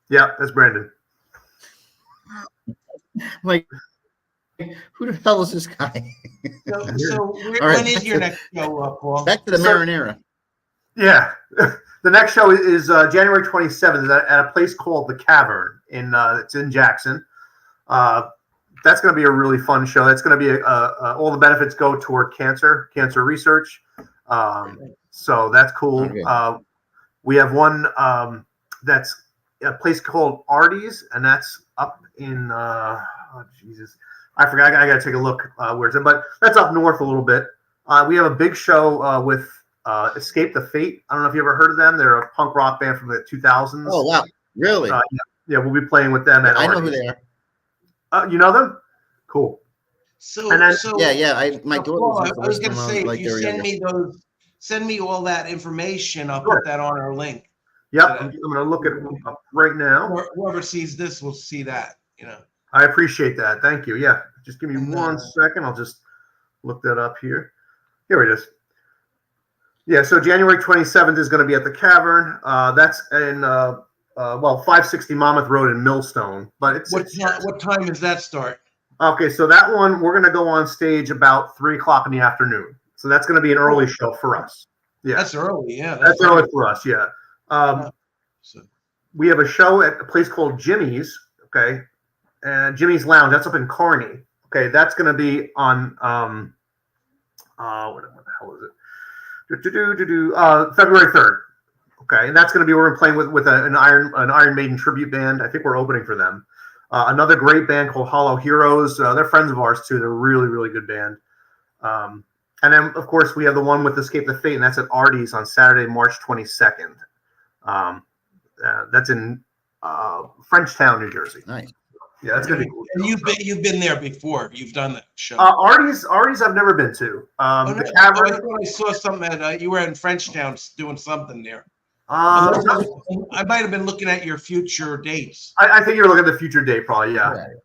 Yeah, that's Brandon. Like, who the hell is this guy? When is your next show, Paul? Back to the marinara. Yeah. The next show is January 27th at a place called The Cavern. It's in Jackson. That's going to be a really fun show. That's going to be all the benefits go toward cancer research. So that's cool. Okay. We have one that's a place called Artie's, and that's up in Jesus, I forgot. I got to take a look where it's in, but that's up north a little bit. We have a big show with Escape the Fate. I don't know if you ever heard of them. They're a punk rock band from the 2000s. Oh wow, really? Yeah, we'll be playing with them. I know who they are. You know them? Cool. My daughter. I was going to say, if you send me all that information, I'll put that on our link. Yep, I'm going to look at it up right now. Whoever sees this will see that. I appreciate that. Thank you. Yeah, just give me 1 second. I'll just look that up here. Here it is. Yeah, so January 27th is going to be at the Cavern. That's in 560 Monmouth Road in Millstone. But what time does that start? Okay, so that one we're going to go on stage about 3:00 in the afternoon. So that's going to be an early show for us. Yeah, that's early. Yeah, that's early for us. Yeah. We have a show at a place called Jimmy's. Okay, and Jimmy's Lounge. That's up in Kearney. Okay, that's going to be on what the hell is it? February 3rd. Okay, and that's going to be we're playing with an Iron Maiden tribute band. I think we're opening for them. Another great band called Hollow Heroes. They're friends of ours too. They're a really, really good band. And then of course we have the one with Escape the Fate, and that's at Artie's on Saturday, March 22nd. That's in Frenchtown, New Jersey. Nice. Yeah, that's gonna be cool. And you've been there before. You've done that show. Artie's I've never been to. The Cavern. I saw something at you were in Frenchtown doing something there. I might have been looking at your future dates. I think you're looking at the future date, probably. Yeah. Right.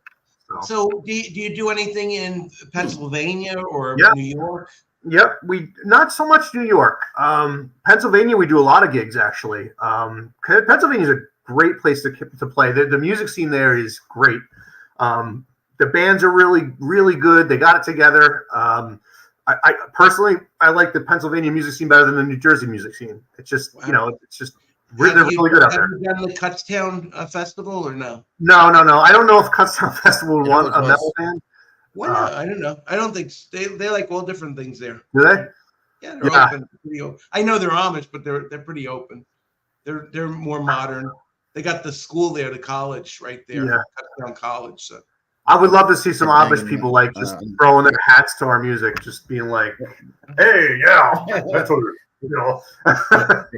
So do you do anything in Pennsylvania or New York? Yep, we not so much New York. Pennsylvania, we do a lot of gigs actually. Pennsylvania is a great place to play. The music scene there is great. The bands are really good. They got it together. I personally like the Pennsylvania music scene better than the New Jersey music scene. It's just it's just they're really good out there. Have you done the Kutztown Festival or no? No. I don't know if Kutztown Festival won a metal band. Why not? I don't know. I don't think they like all different things there. Do they? Yeah, they're open. Pretty open. I know they're Amish, but they're pretty open. They're more modern. They got the school there, the college right there, Kutztown College. So I would love to see some Amish people like just throwing their hats to our music, just being like, "Hey, yeah, that's what I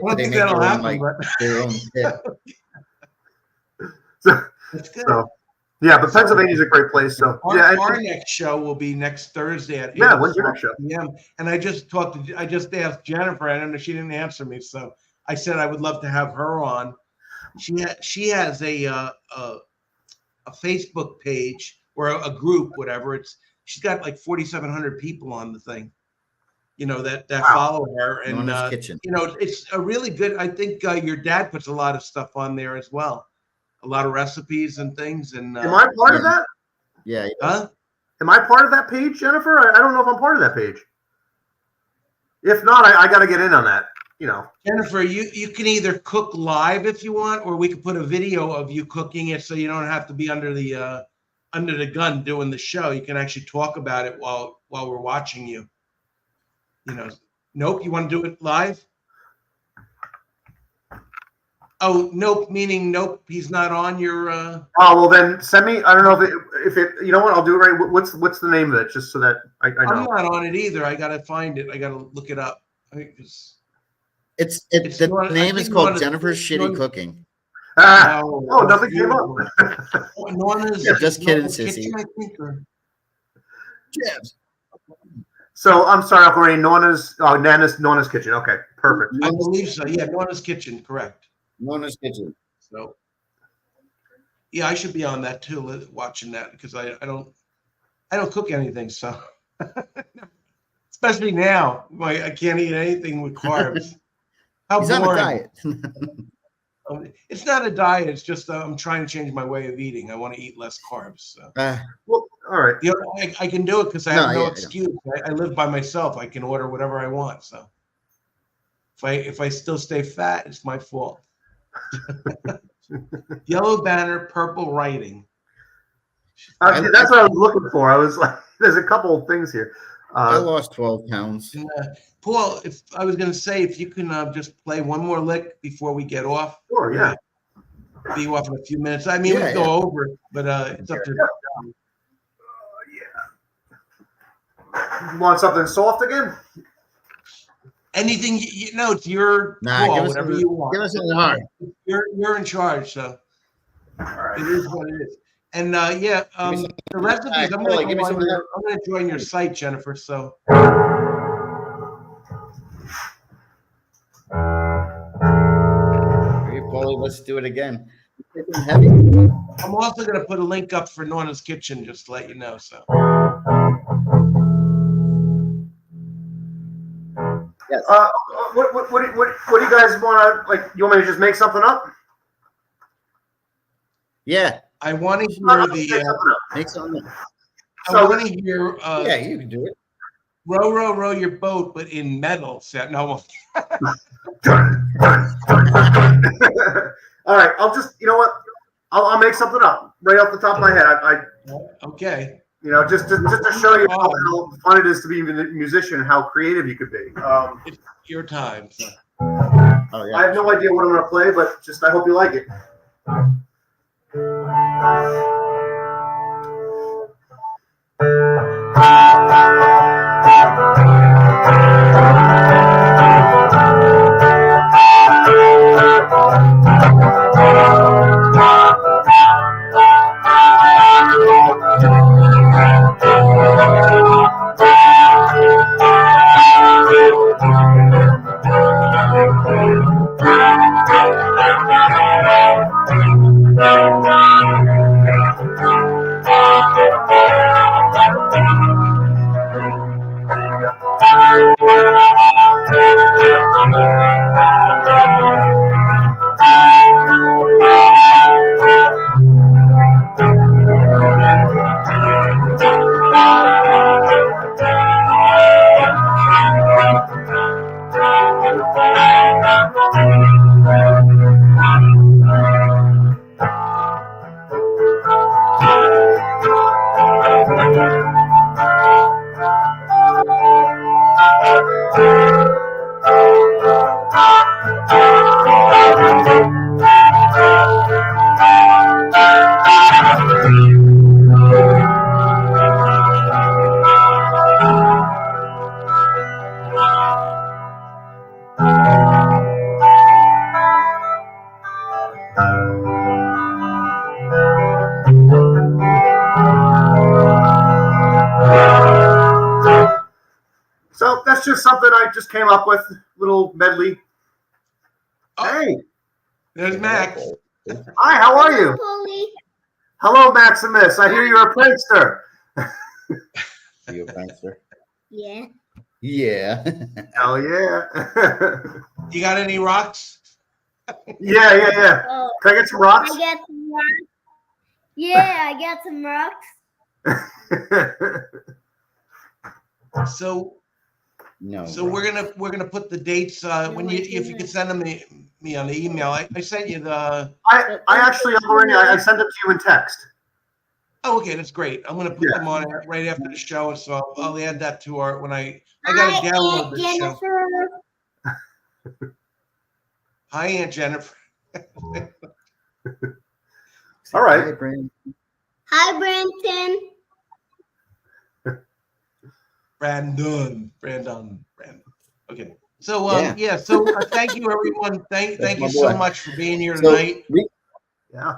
don't think that'll happen. That's good. Yeah, but Pennsylvania's a great place. So our next show will be next Thursday at 8 when's your next show? p.m. And I just asked Jennifer, and she didn't answer me, so I said I would love to have her on. She has a Facebook page or a group, whatever. She's got like 4,700 people on the thing, that follow her, and it's a really good. I think your dad puts a lot of stuff on there as well. A lot of recipes and things. And am I part of that? Yeah. Huh? Am I part of that page, Jennifer? I don't know if I'm part of that page. If not, I got to get in on that. Jennifer, you can either cook live if you want, or we could put a video of you cooking it, so you don't have to be under the gun doing the show. You can actually talk about it while we're watching you. Nope. You want to do it live? Oh, nope, meaning nope, he's not on your Oh, well then send me, I don't know if it you know what, I'll do it right. What's the name of it, just so that I know. I'm not on it either. I gotta find it. I gotta look it up. The name is called Jennifer's Shitty Cooking. Nothing came up. Just kidding, sissy. Yes. So I'm sorry, Uncle Ray, Nana's Kitchen. Okay, perfect. I believe so. Yeah, Nana's Kitchen, correct. Nana's Kitchen. So, yeah, I should be on that too, watching that, because I don't cook anything, so especially now, I can't eat anything with carbs. How He's boring! On a diet. It's not a diet. It's just I'm trying to change my way of eating. I want to eat less carbs. So. Well, all right. I can do it because I have no excuse. I live by myself. I can order whatever I want. So, if I still stay fat, it's my fault. Yellow banner, purple writing. That's what I was looking for. I was like, there's a couple of things here. I lost 12 pounds. Paul, if I was going to say, if you can just play one more lick before we get off. Sure, yeah. Be off in a few minutes. I mean, we go over, but it's up to you. You want something soft again? Anything it's your call, whatever you want. Give us something hard. You're in charge, so all right. It is what it is. And the recipes, I'm going to join your site, Jennifer. So. Hey, Paulie, let's do it again. Heavy. I'm also going to put a link up for Nana's Kitchen, just to let you know. So. Yes. What do you guys want to, like? You want me to just make something up? Yeah. I want to hear make something up. I want to hear. Yeah, you can do it. Row, row, row your boat, but in metal. No. All right. I'll just, you know what? I'll make something up right off the top of my head. Okay. Just to show you how fun it is to be a musician, how creative you could be. It's your time. So. Oh, yeah. I have no idea what I'm going to play, but just I hope you like it. So that's just something I just came up with, little medley. Oh, hey, there's Max. Hi, how are you? Paulie. Hello, Maximus. I hear you're a prankster. Are you a prankster? Yeah. Yeah. Hell yeah. You got any rocks? yeah. Oh, Can I get some rocks? I got some rocks. Yeah, I got some rocks. So No. So we're gonna put the dates when you if you could send them me on the email. I sent you the. I actually already I sent them to you in text. Oh, okay, that's great. I'm gonna put them on right after the show, so I'll add that to our when I gotta download the show. Hi, Aunt Jennifer. All right. Hi, Brenton. Brandon. Okay. So so thank you everyone. Thank you so much for being here tonight. Yeah.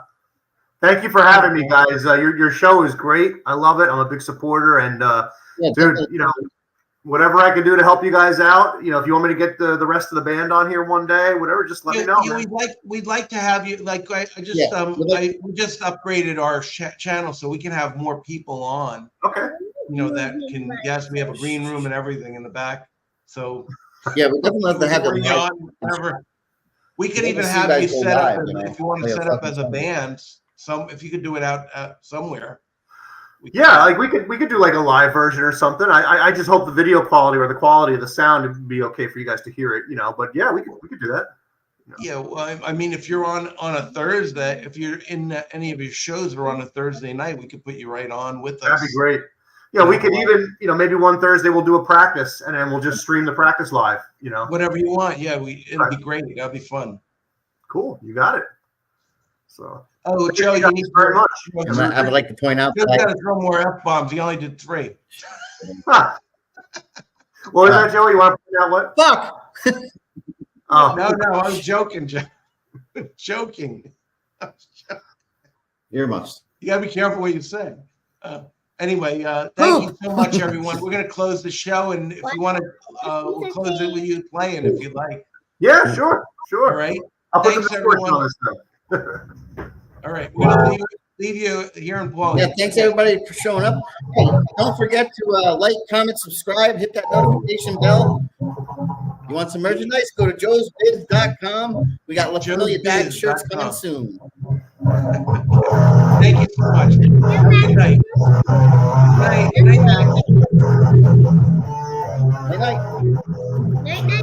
Thank you for having me, guys. Your show is great. I love it. I'm a big supporter, and dude, whatever I can do to help you guys out. If you want me to get the rest of the band on here one day, whatever, just let me know. We'd like to have you. Like we just upgraded our channel so we can have more people on. Okay. That can. Yes, we have a green room and everything in the back. So yeah, we definitely have to have them on. Whatever. We could even have you set up if you want to set up as a band. If you could do it out somewhere. Like we could do like a live version or something. I just hope the video quality or the quality of the sound would be okay for you guys to hear it. But yeah, we could do that. Yeah, well, I mean, if you're on a Thursday, if you're in any of your shows or on a Thursday night, we could put you right on with us. That'd be great. We could even, maybe one Thursday we'll do a practice and then we'll just stream the practice live. Whatever you want. Yeah, it'll be great. That'll be fun. Cool, you got it. So. Oh, Joe, you need very much. I would like to point out that got to throw more F-bombs. He only did 3. What was that, Joey? You want to point out what? Fuck. Oh. No, I was joking, Joe. Joking. Earmuffs. You got to be careful what you say. Anyway, thank you so much, everyone. We're going to close the show, and if you want to, we'll close it with you playing if you'd like. Yeah, sure. All right. Thanks, everyone. On this All right, we're going to leave you here in Paulie. Yeah, thanks everybody for showing up. Hey, don't forget to like, comment, subscribe, hit that notification bell. You want some merchandise? Go to joesbiz.com. We got Famiglia Dagz shirts coming soon. Thank you so much. Have a good night. Good night. Night. Night.